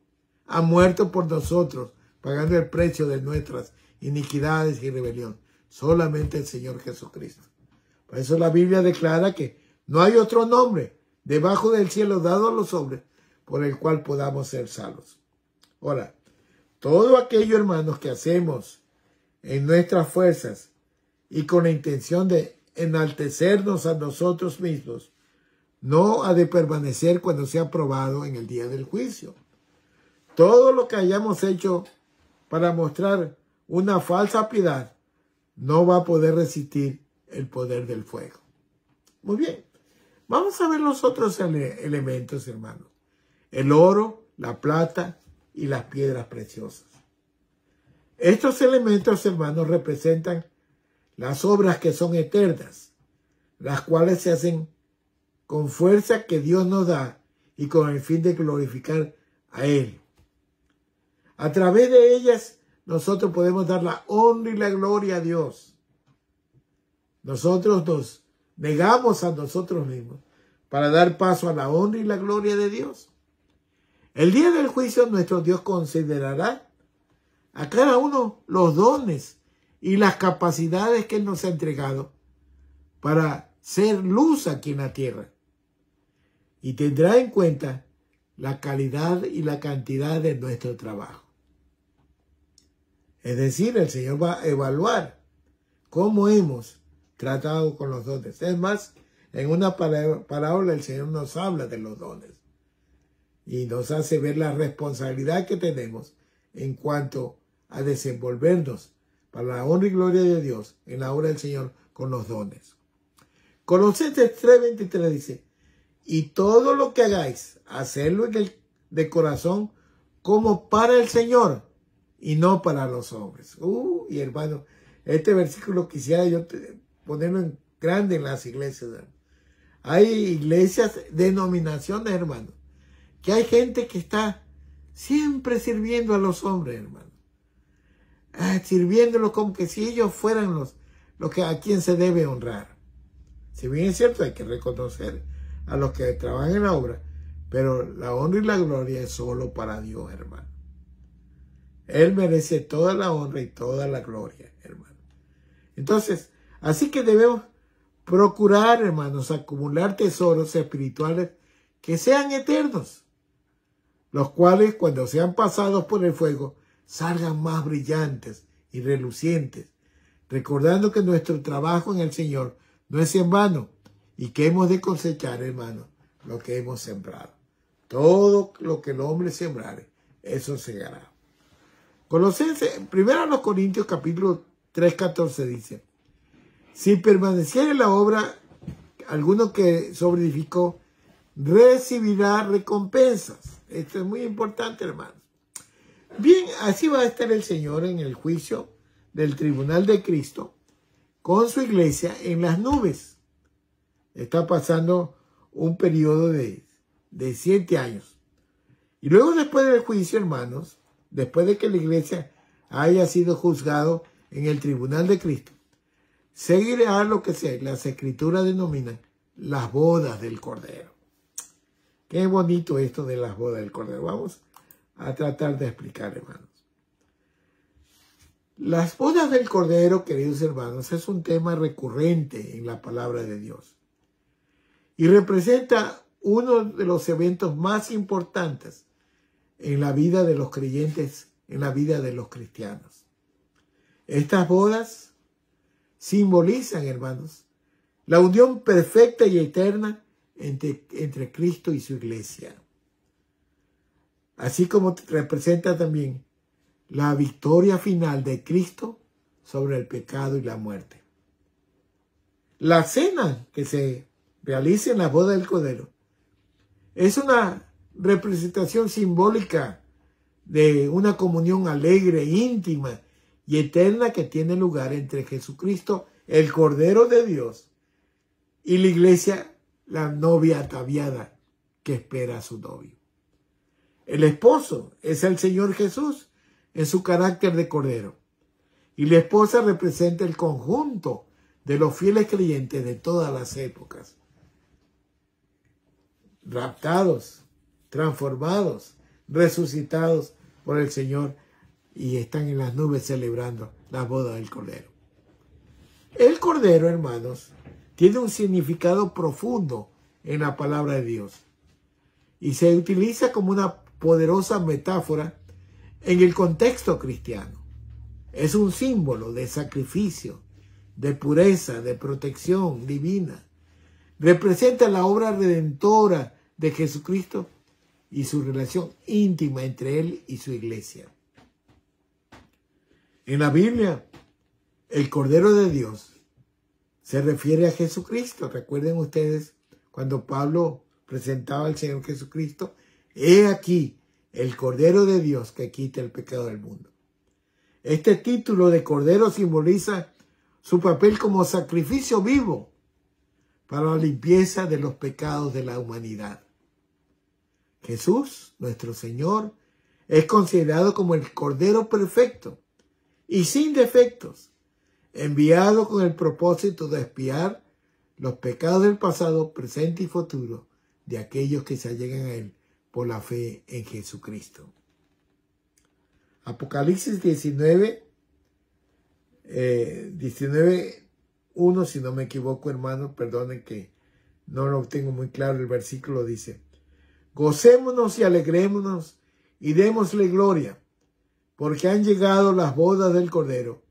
ha muerto por nosotros, pagando el precio de nuestras iniquidades y rebelión. Solamente el Señor Jesucristo. Por eso la Biblia declara que no hay otro nombre debajo del cielo dado a los hombres por el cual podamos ser salvos. Ahora, todo aquello, hermanos, que hacemos en nuestras fuerzas y con la intención de enaltecernos a nosotros mismos, no ha de permanecer cuando sea probado en el día del juicio. Todo lo que hayamos hecho para mostrar una falsa piedad no va a poder resistir el poder del fuego. Muy bien. Vamos a ver los otros elementos, hermanos. El oro, la plata y las piedras preciosas. Estos elementos, hermanos, representan las obras que son eternas, las cuales se hacen con fuerza que Dios nos da y con el fin de glorificar a Él. A través de ellas, nosotros podemos dar la honra y la gloria a Dios. Nosotros nos negamos a nosotros mismos para dar paso a la honra y la gloria de Dios. El día del juicio, nuestro Dios considerará a cada uno los dones y las capacidades que Él nos ha entregado para ser luz aquí en la tierra. Y tendrá en cuenta la calidad y la cantidad de nuestro trabajo. Es decir, el Señor va a evaluar cómo hemos tratado con los dones. Es más, en una parábola el Señor nos habla de los dones y nos hace ver la responsabilidad que tenemos en cuanto a desenvolvernos para la honra y gloria de Dios en la obra del Señor con los dones. Colosenses 3:23 dice, y todo lo que hagáis, hacerlo de corazón como para el Señor y no para los hombres. Y hermano, este versículo quisiera yo ponerlo en grande en las iglesias. Hay iglesias, denominaciones, hermano, que hay gente que está siempre sirviendo a los hombres, hermano. Sirviéndolos como que si ellos fueran los que a quien se debe honrar. Si bien es cierto, hay que reconocer a los que trabajan en la obra, pero la honra y la gloria es solo para Dios, hermano. Él merece toda la honra y toda la gloria, hermano. Entonces, así que debemos procurar, hermanos, acumular tesoros espirituales que sean eternos, los cuales cuando sean pasados por el fuego salgan más brillantes y relucientes, recordando que nuestro trabajo en el Señor no es en vano y que hemos de cosechar, hermanos, lo que hemos sembrado. Todo lo que el hombre sembrare, eso segará. Colosenses, 1 Corintios capítulo 3:14 dice: si permaneciere la obra, alguno que sobreedificó recibirá recompensas. Esto es muy importante, hermanos. Bien, así va a estar el Señor en el juicio del tribunal de Cristo con su iglesia en las nubes. Está pasando un periodo de 7 años. Y luego, después del juicio, hermanos, después de que la iglesia haya sido juzgado en el tribunal de Cristo, seguirá lo que las escrituras denominan las bodas del Cordero. Qué bonito esto de las bodas del Cordero. Vamos a tratar de explicar, hermanos. Las bodas del Cordero, queridos hermanos, es un tema recurrente en la palabra de Dios y representa uno de los eventos más importantes en la vida de los creyentes, en la vida de los cristianos. Estas bodas simbolizan, hermanos, la unión perfecta y eterna entre Cristo y su iglesia, así como representa también la victoria final de Cristo sobre el pecado y la muerte. La cena que se realiza en la boda del Cordero es una representación simbólica de una comunión alegre, íntima y eterna que tiene lugar entre Jesucristo, el Cordero de Dios, y la iglesia, la novia ataviada que espera a su novio. El esposo es el Señor Jesús en su carácter de Cordero, y la esposa representa el conjunto de los fieles creyentes de todas las épocas, raptados, transformados, resucitados por el Señor, y están en las nubes celebrando la boda del Cordero. El Cordero, hermanos, tiene un significado profundo en la palabra de Dios y se utiliza como una poderosa metáfora en el contexto cristiano. Es un símbolo de sacrificio, de pureza, de protección divina. Representa la obra redentora de Jesucristo y su relación íntima entre él y su iglesia. En la Biblia, el Cordero de Dios se refiere a Jesucristo. Recuerden ustedes cuando Pablo presentaba al Señor Jesucristo: he aquí el Cordero de Dios que quita el pecado del mundo. Este título de Cordero simboliza su papel como sacrificio vivo para la limpieza de los pecados de la humanidad. Jesús, nuestro Señor, es considerado como el Cordero perfecto y sin defectos, enviado con el propósito de expiar los pecados del pasado, presente y futuro de aquellos que se allegan a él por la fe en Jesucristo. Apocalipsis 19:1, si no me equivoco, hermanos, perdonen que no lo tengo muy claro, el versículo dice: gocémonos y alegrémonos y démosle gloria, porque han llegado las bodas del Cordero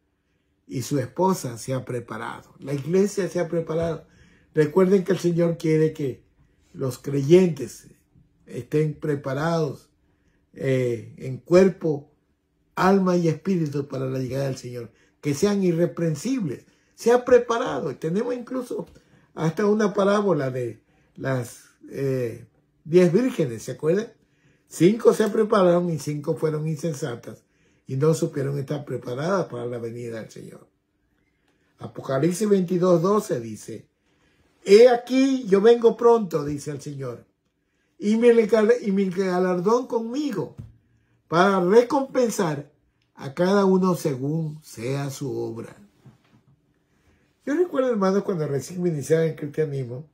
y su esposa se ha preparado. La iglesia se ha preparado. Recuerden que el Señor quiere que los creyentes estén preparados en cuerpo, alma y espíritu para la llegada del Señor, que sean irreprensibles. Se ha preparado. Tenemos incluso hasta una parábola de las 10 vírgenes, ¿se acuerdan? 5 se prepararon y 5 fueron insensatas y no supieron estar preparadas para la venida del Señor. Apocalipsis 22:12 dice: he aquí yo vengo pronto, dice el Señor, y mi galardón conmigo, para recompensar a cada uno según sea su obra. Yo recuerdo, hermanos, cuando recién me iniciaba en el cristianismo,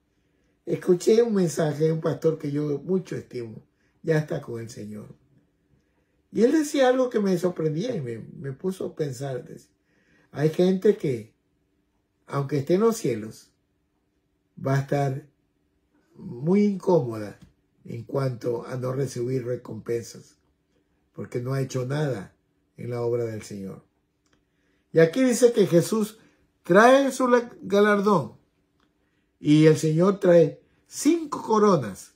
escuché un mensaje de un pastor que yo mucho estimo, ya está con el Señor. Y él decía algo que me sorprendía y me puso a pensar. Hay gente que, aunque esté en los cielos, va a estar muy incómoda en cuanto a no recibir recompensas, porque no ha hecho nada en la obra del Señor. Y aquí dice que Jesús trae su galardón y el Señor trae 5 coronas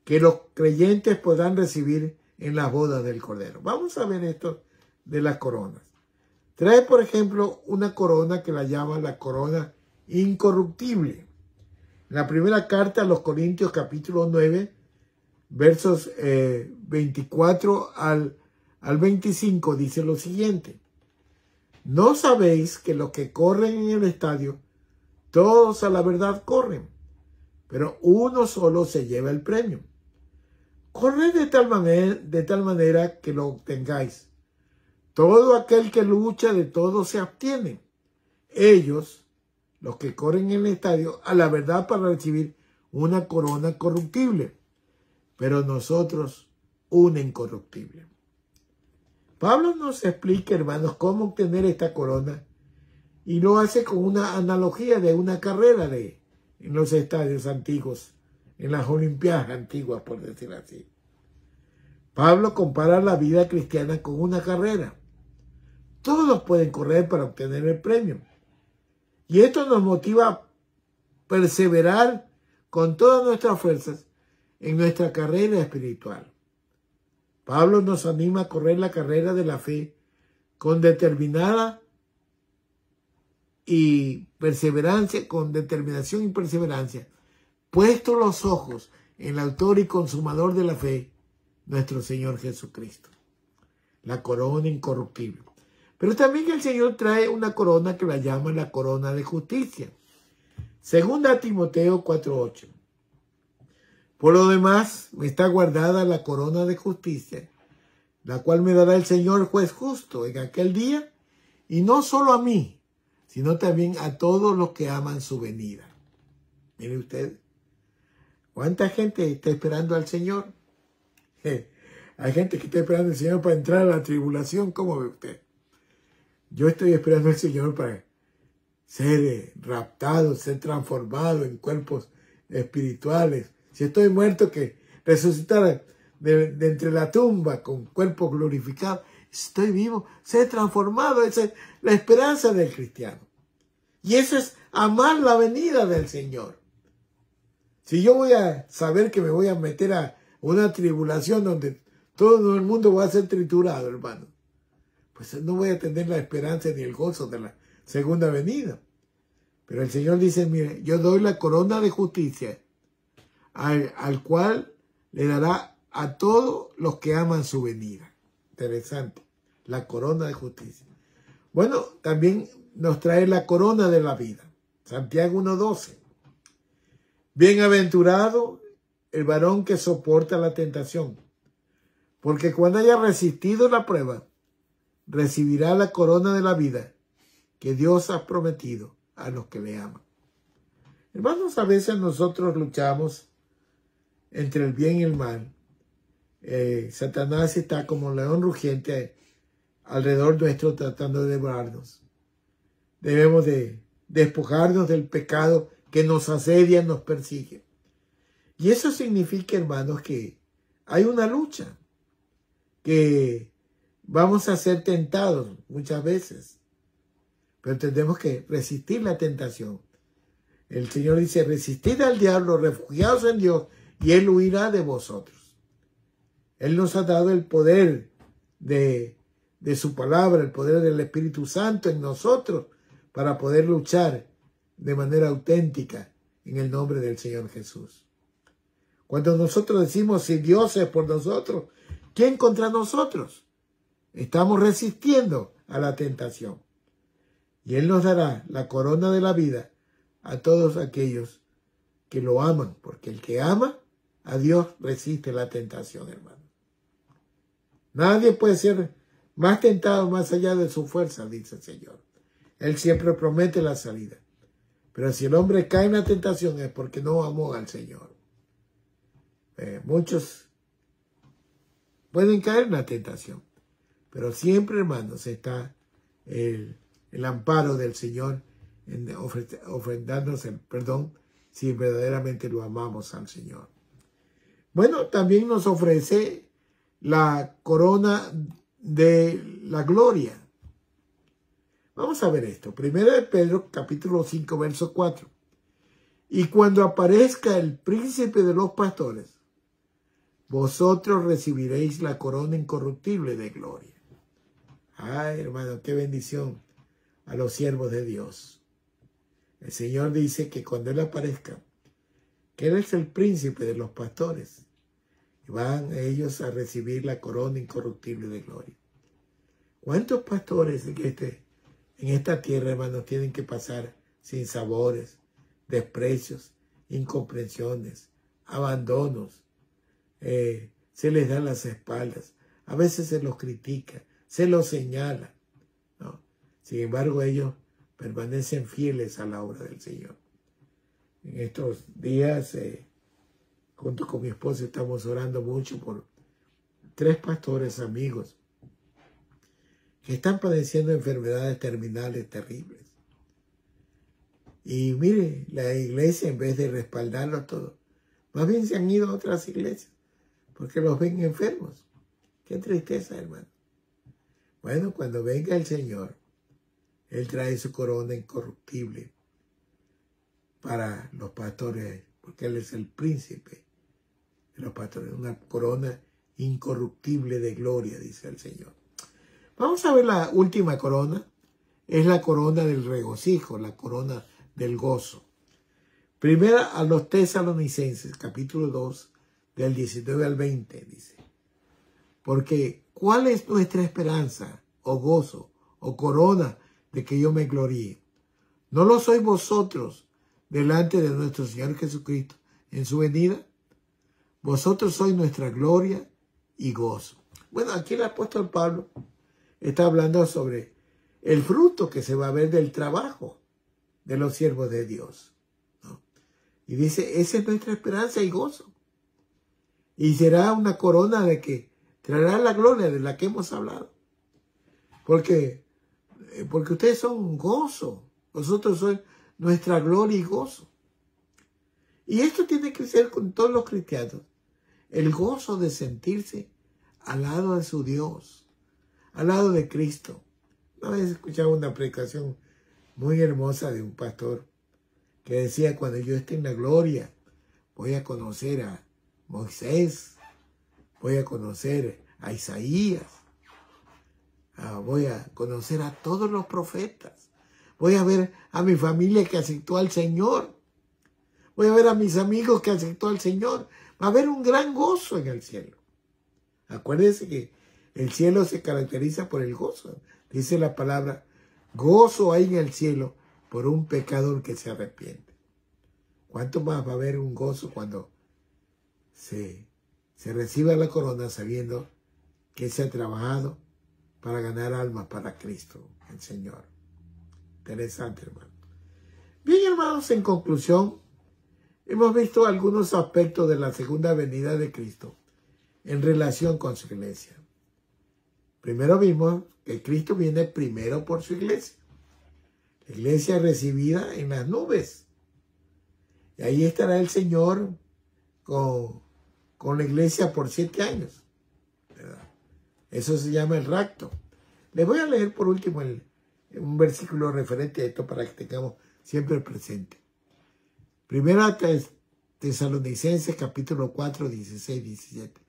que los creyentes podrán recibir en las bodas del Cordero. Vamos a ver esto de las coronas. Trae, por ejemplo, una corona que la llaman la corona incorruptible. En la primera carta a los Corintios, capítulo 9, versos 24 al 25, dice lo siguiente. ¿No sabéis que los que corren en el estadio, todos a la verdad corren, pero uno solo se lleva el premio? Corred de tal manera que lo obtengáis. Todo aquel que lucha, de todo se abstiene. Ellos, los que corren en el estadio, a la verdad para recibir una corona corruptible, pero nosotros una incorruptible. Pablo nos explica, hermanos, cómo obtener esta corona y lo hace con una analogía de una carrera en los estadios antiguos, en las Olimpiadas antiguas, por decir así. Pablo compara la vida cristiana con una carrera. Todos pueden correr para obtener el premio. Y esto nos motiva a perseverar con todas nuestras fuerzas en nuestra carrera espiritual. Pablo nos anima a correr la carrera de la fe con determinación y perseverancia, puesto los ojos en el autor y consumador de la fe, nuestro Señor Jesucristo. La corona incorruptible. Pero también el Señor trae una corona que la llama la corona de justicia. Segunda Timoteo 4:8. Por lo demás, me está guardada la corona de justicia, la cual me dará el Señor juez justo en aquel día, y no solo a mí, sino también a todos los que aman su venida. Mire usted, ¿cuánta gente está esperando al Señor? Hay gente que está esperando al Señor para entrar a la tribulación. ¿Cómo ve usted? Yo estoy esperando al Señor para ser raptado, ser transformado en cuerpos espirituales. Si estoy muerto, que resucitar de entre la tumba con cuerpo glorificado. Estoy vivo, ser transformado. Esa es la esperanza del cristiano. Y eso es amar la venida del Señor. Si yo voy a saber que me voy a meter a una tribulación donde todo el mundo va a ser triturado, hermano, pues no voy a tener la esperanza ni el gozo de la segunda venida. Pero el Señor dice, mire, yo doy la corona de justicia al cual le dará a todos los que aman su venida. Interesante, la corona de justicia. Bueno, también nos trae la corona de la vida. Santiago 1:12. Bienaventurado el varón que soporta la tentación, porque cuando haya resistido la prueba, recibirá la corona de la vida que Dios ha prometido a los que le aman. Hermanos, a veces nosotros luchamos entre el bien y el mal. Satanás está como un león rugiente alrededor nuestro tratando de devorarnos. Debemos de despojarnos del pecado que nos asedia, nos persigue. Y eso significa, hermanos, que hay una lucha, que vamos a ser tentados muchas veces, pero tenemos que resistir la tentación. El Señor dice, resistid al diablo, refugiaos en Dios, y Él huirá de vosotros. Él nos ha dado el poder de su palabra, el poder del Espíritu Santo en nosotros, para poder luchar de manera auténtica en el nombre del Señor Jesús. Cuando nosotros decimos, si Dios es por nosotros, ¿quién contra nosotros? Estamos resistiendo a la tentación. Y Él nos dará la corona de la vida a todos aquellos que lo aman, porque el que ama a Dios resiste la tentación, hermano. Nadie puede ser más tentado más allá de su fuerza, dice el Señor. Él siempre promete la salida. Pero si el hombre cae en la tentación es porque no amó al Señor. Muchos pueden caer en la tentación, pero siempre, hermanos, está el amparo del Señor en ofrendarnos el perdón si verdaderamente lo amamos al Señor. Bueno, también nos ofrece la corona de la gloria. Vamos a ver esto. Primera de Pedro, capítulo 5, verso 4. Y cuando aparezca el príncipe de los pastores, vosotros recibiréis la corona incorruptible de gloria. Ay, hermano, qué bendición a los siervos de Dios. El Señor dice que cuando Él aparezca, que Él es el príncipe de los pastores, y van ellos a recibir la corona incorruptible de gloria. ¿Cuántos pastores en esta tierra, hermanos, tienen que pasar sin sabores, desprecios, incomprensiones, abandonos? Se les dan las espaldas, a veces se los critica, se los señala, ¿no? Sin embargo, ellos permanecen fieles a la obra del Señor. En estos días, junto con mi esposa, estamos orando mucho por 3 pastores amigos que están padeciendo enfermedades terminales terribles. Y mire, la iglesia, en vez de respaldarlos todos, más bien se han ido a otras iglesias porque los ven enfermos. Qué tristeza, hermano. Bueno, cuando venga el Señor, Él trae su corona incorruptible para los pastores, porque Él es el príncipe de los pastores. Una corona incorruptible de gloria, dice el Señor. Vamos a ver la última corona. Es la corona del regocijo, la corona del gozo. Primera a los Tesalonicenses, capítulo 2, del 19 al 20, dice. Porque, ¿cuál es nuestra esperanza, o gozo, o corona de que yo me gloríe? ¿No lo sois vosotros delante de nuestro Señor Jesucristo en su venida? Vosotros sois nuestra gloria y gozo. Bueno, aquí el apóstol Pablo está hablando sobre el fruto que se va a ver del trabajo de los siervos de Dios, ¿no? Y dice, esa es nuestra esperanza y gozo. Y será una corona de que traerá la gloria de la que hemos hablado. Porque ustedes son gozo. Vosotros sois nuestra gloria y gozo. Y esto tiene que ser con todos los cristianos. El gozo de sentirse al lado de su Dios, al lado de Cristo. Una vez escuchaba una predicación muy hermosa de un pastor que decía, cuando yo esté en la gloria, voy a conocer a Moisés, voy a conocer a Isaías, voy a conocer a todos los profetas, voy a ver a mi familia que aceptó al Señor, voy a ver a mis amigos que aceptó al Señor. Va a haber un gran gozo en el cielo. Acuérdense que el cielo se caracteriza por el gozo. Dice la palabra, gozo hay en el cielo por un pecador que se arrepiente. ¿Cuánto más va a haber un gozo cuando se reciba la corona sabiendo que se ha trabajado para ganar almas para Cristo, el Señor? Interesante, hermano. Bien, hermanos, en conclusión, hemos visto algunos aspectos de la segunda venida de Cristo en relación con su iglesia. Primero vimos que Cristo viene primero por su iglesia. La iglesia recibida en las nubes. Y ahí estará el Señor con la iglesia por 7 años. ¿Verdad? Eso se llama el rapto. Les voy a leer por último un versículo referente a esto para que tengamos siempre presente. Primera Tesalonicenses capítulo 4, 16, 17.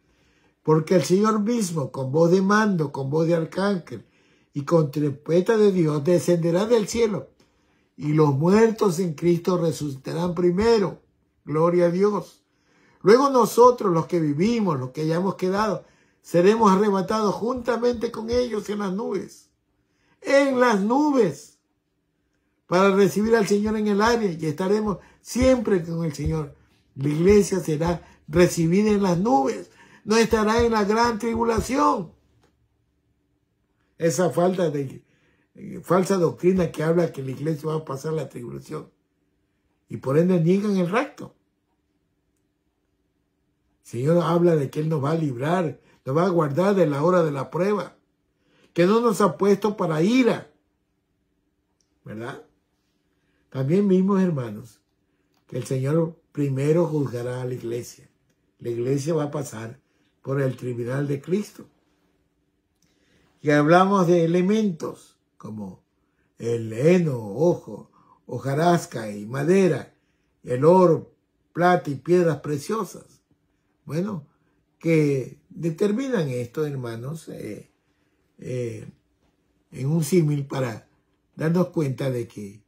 Porque el Señor mismo, con voz de mando, con voz de arcángel y con trompeta de Dios, descenderá del cielo. Y los muertos en Cristo resucitarán primero. Gloria a Dios. Luego nosotros, los que vivimos, los que hayamos quedado, seremos arrebatados juntamente con ellos en las nubes. En las nubes. Para recibir al Señor en el aire. Y estaremos siempre con el Señor. La iglesia será recibida en las nubes. No estará en la gran tribulación. Esa falsa doctrina que habla que la iglesia va a pasar la tribulación. Y por ende niegan el rapto. El Señor habla de que Él nos va a librar, nos va a guardar de la hora de la prueba. Que no nos ha puesto para ira. ¿Verdad? También vimos, hermanos, que el Señor primero juzgará a la iglesia. La iglesia va a pasar por el tribunal de Cristo. Y hablamos de elementos como el heno, ojo, hojarasca y madera, el oro, plata y piedras preciosas. Bueno, que determinan esto, hermanos, en un símil para darnos cuenta de que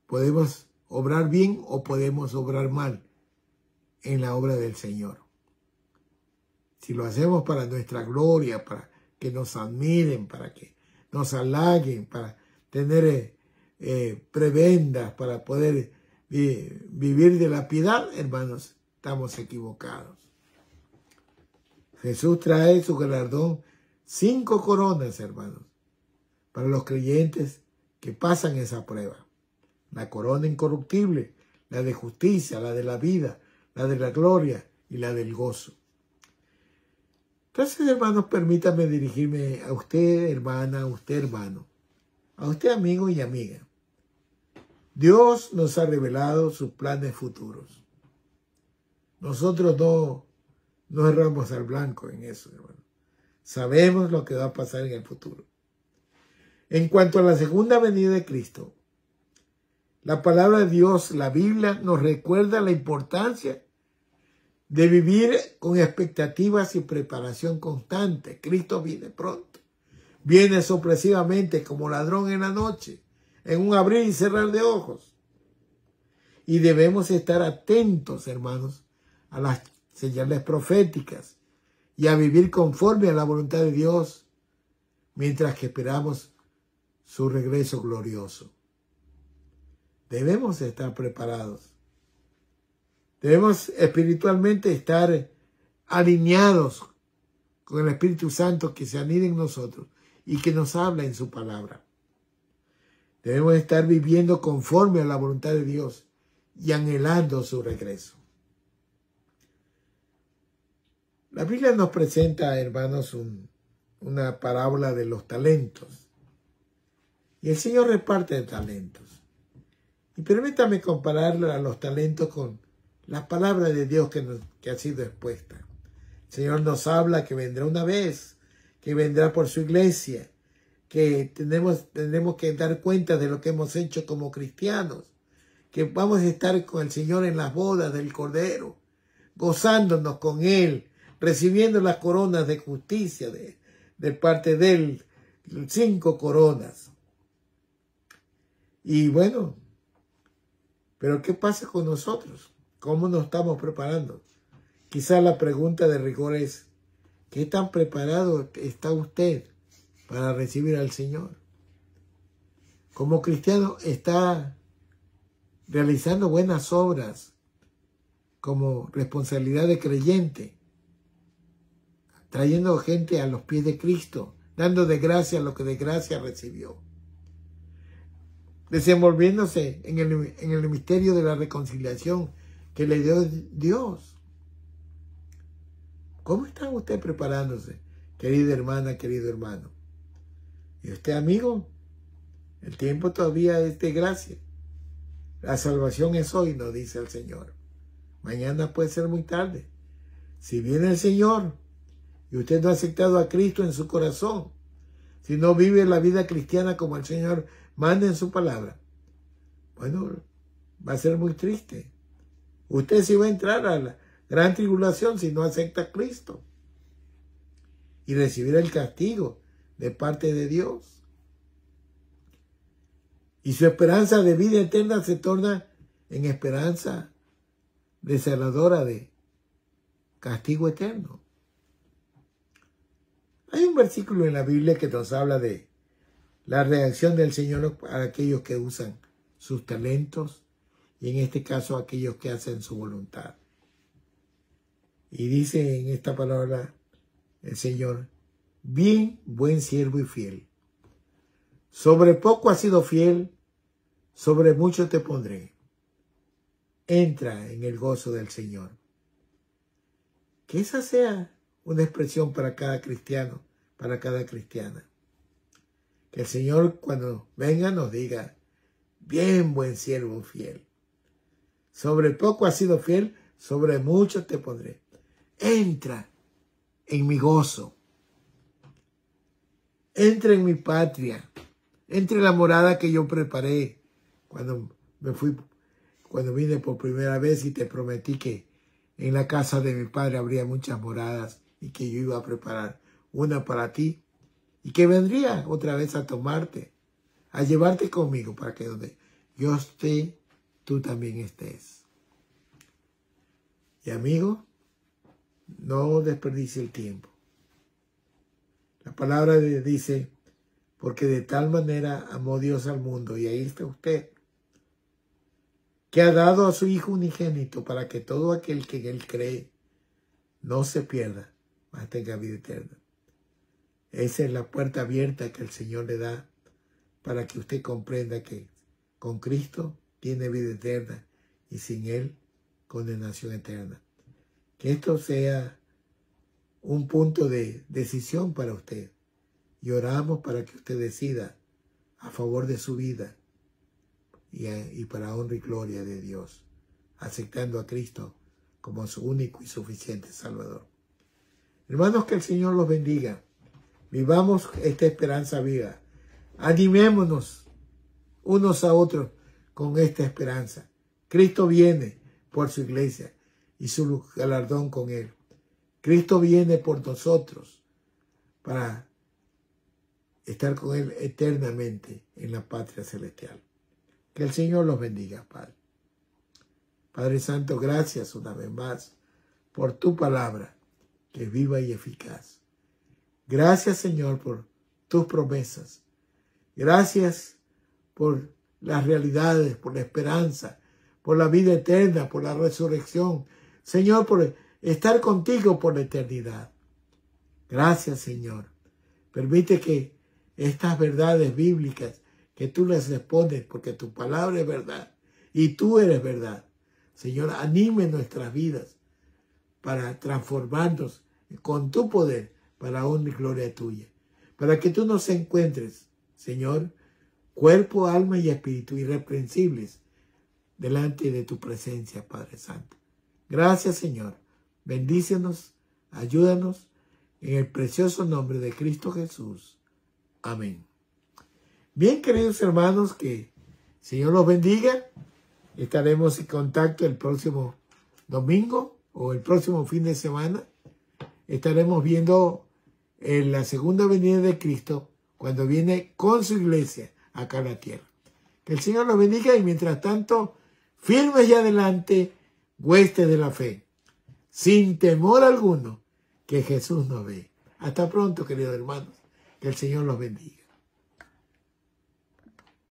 podemos obrar bien o podemos obrar mal en la obra del Señor. Si lo hacemos para nuestra gloria, para que nos admiren, para que nos halaguen, para tener prebendas, para poder vivir de la piedad, hermanos, estamos equivocados. Jesús trae su galardón 5 coronas, hermanos, para los creyentes que pasan esa prueba. La corona incorruptible, la de justicia, la de la vida, la de la gloria y la del gozo. Entonces, hermanos, permítame dirigirme a usted, hermana, a usted, hermano, a usted, amigo y amiga. Dios nos ha revelado sus planes futuros. Nosotros no erramos al blanco en eso, hermano. Sabemos lo que va a pasar en el futuro. En cuanto a la segunda venida de Cristo, la palabra de Dios, la Biblia, nos recuerda la importancia de vivir con expectativas y preparación constante. Cristo viene pronto. Viene sorpresivamente como ladrón en la noche, en un abrir y cerrar de ojos. Y debemos estar atentos, hermanos, a las señales proféticas y a vivir conforme a la voluntad de Dios mientras que esperamos su regreso glorioso. Debemos estar preparados. Debemos espiritualmente estar alineados con el Espíritu Santo que se anida en nosotros y que nos habla en su palabra. Debemos estar viviendo conforme a la voluntad de Dios y anhelando su regreso. La Biblia nos presenta, hermanos, una parábola de los talentos. Y el Señor reparte talentos. Y permítame compararlo a los talentos con la palabra de Dios que ha sido expuesta. El Señor nos habla que vendrá una vez, que vendrá por su iglesia, que tenemos que dar cuenta de lo que hemos hecho como cristianos, que vamos a estar con el Señor en las bodas del Cordero, gozándonos con Él, recibiendo las coronas de justicia de parte de Él, 5 coronas. Y bueno, pero ¿qué pasa con nosotros? ¿Cómo nos estamos preparando? Quizá la pregunta de rigor es, ¿qué tan preparado está usted para recibir al Señor? Como cristiano, ¿está realizando buenas obras como responsabilidad de creyente, trayendo gente a los pies de Cristo, dando de gracia lo que de gracia recibió, desenvolviéndose en el misterio de la reconciliación que le dio Dios? ¿Cómo está usted preparándose, querida hermana, querido hermano? ¿Y usted, amigo? El tiempo todavía es de gracia. La salvación es hoy, nos dice el Señor. Mañana puede ser muy tarde. Si viene el Señor y usted no ha aceptado a Cristo en su corazón, si no vive la vida cristiana como el Señor manda en su palabra, bueno, va a ser muy triste. Usted sí va a entrar a la gran tribulación si no acepta a Cristo y recibir el castigo de parte de Dios. Y su esperanza de vida eterna se torna en esperanza desoladora de castigo eterno. Hay un versículo en la Biblia que nos habla de la reacción del Señor a aquellos que usan sus talentos y en este caso a aquellos que hacen su voluntad. Y dice en esta palabra el Señor, bien, buen siervo y fiel. Sobre poco has sido fiel, sobre mucho te pondré. Entra en el gozo del Señor. Que esa sea una expresión para cada cristiano, para cada cristiana. Que el Señor cuando venga nos diga, bien, buen siervo fiel. Sobre poco has sido fiel, sobre mucho te pondré. Entra en mi gozo. Entra en mi patria. Entra en la morada que yo preparé cuando vine por primera vez y te prometí que en la casa de mi padre habría muchas moradas y que yo iba a preparar una para ti y que vendría otra vez a tomarte, a llevarte conmigo para que donde yo esté, tú también estés. Y amigo, no desperdicie el tiempo. La palabra de Dios dice, porque de tal manera amó Dios al mundo, y ahí está usted, que ha dado a su Hijo unigénito para que todo aquel que en Él cree no se pierda, mas tenga vida eterna. Esa es la puerta abierta que el Señor le da para que usted comprenda que con Cristo tiene vida eterna y sin Él condenación eterna. Que esto sea un punto de decisión para usted. Y oramos para que usted decida a favor de su vida y para honra y gloria de Dios, aceptando a Cristo como su único y suficiente Salvador. Hermanos, que el Señor los bendiga. Vivamos esta esperanza viva. Animémonos unos a otros con esta esperanza. Cristo viene por su iglesia y su galardón con Él. Cristo viene por nosotros para estar con Él eternamente en la patria celestial. Que el Señor los bendiga, Padre. Padre Santo, gracias una vez más por tu palabra, que es viva y eficaz. Gracias, Señor, por tus promesas. Gracias por las realidades, por la esperanza, por la vida eterna, por la resurrección. Señor, por estar contigo por la eternidad. Gracias, Señor. Permite que estas verdades bíblicas, que tú las respondes, porque tu palabra es verdad y tú eres verdad. Señor, anime nuestras vidas para transformarnos con tu poder para honra y gloria tuya. Para que tú nos encuentres, Señor, cuerpo, alma y espíritu irreprensibles delante de tu presencia, Padre Santo. Gracias, Señor. Bendícenos, ayúdanos en el precioso nombre de Cristo Jesús. Amén. Bien, queridos hermanos, que el Señor los bendiga. Estaremos en contacto el próximo domingo o el próximo fin de semana. Estaremos viendo la segunda venida de Cristo cuando viene con su iglesia acá a la tierra. Que el Señor los bendiga y mientras tanto, firmes y adelante, huestes de la fe, sin temor alguno, que Jesús nos ve. Hasta pronto, queridos hermanos. Que el Señor los bendiga.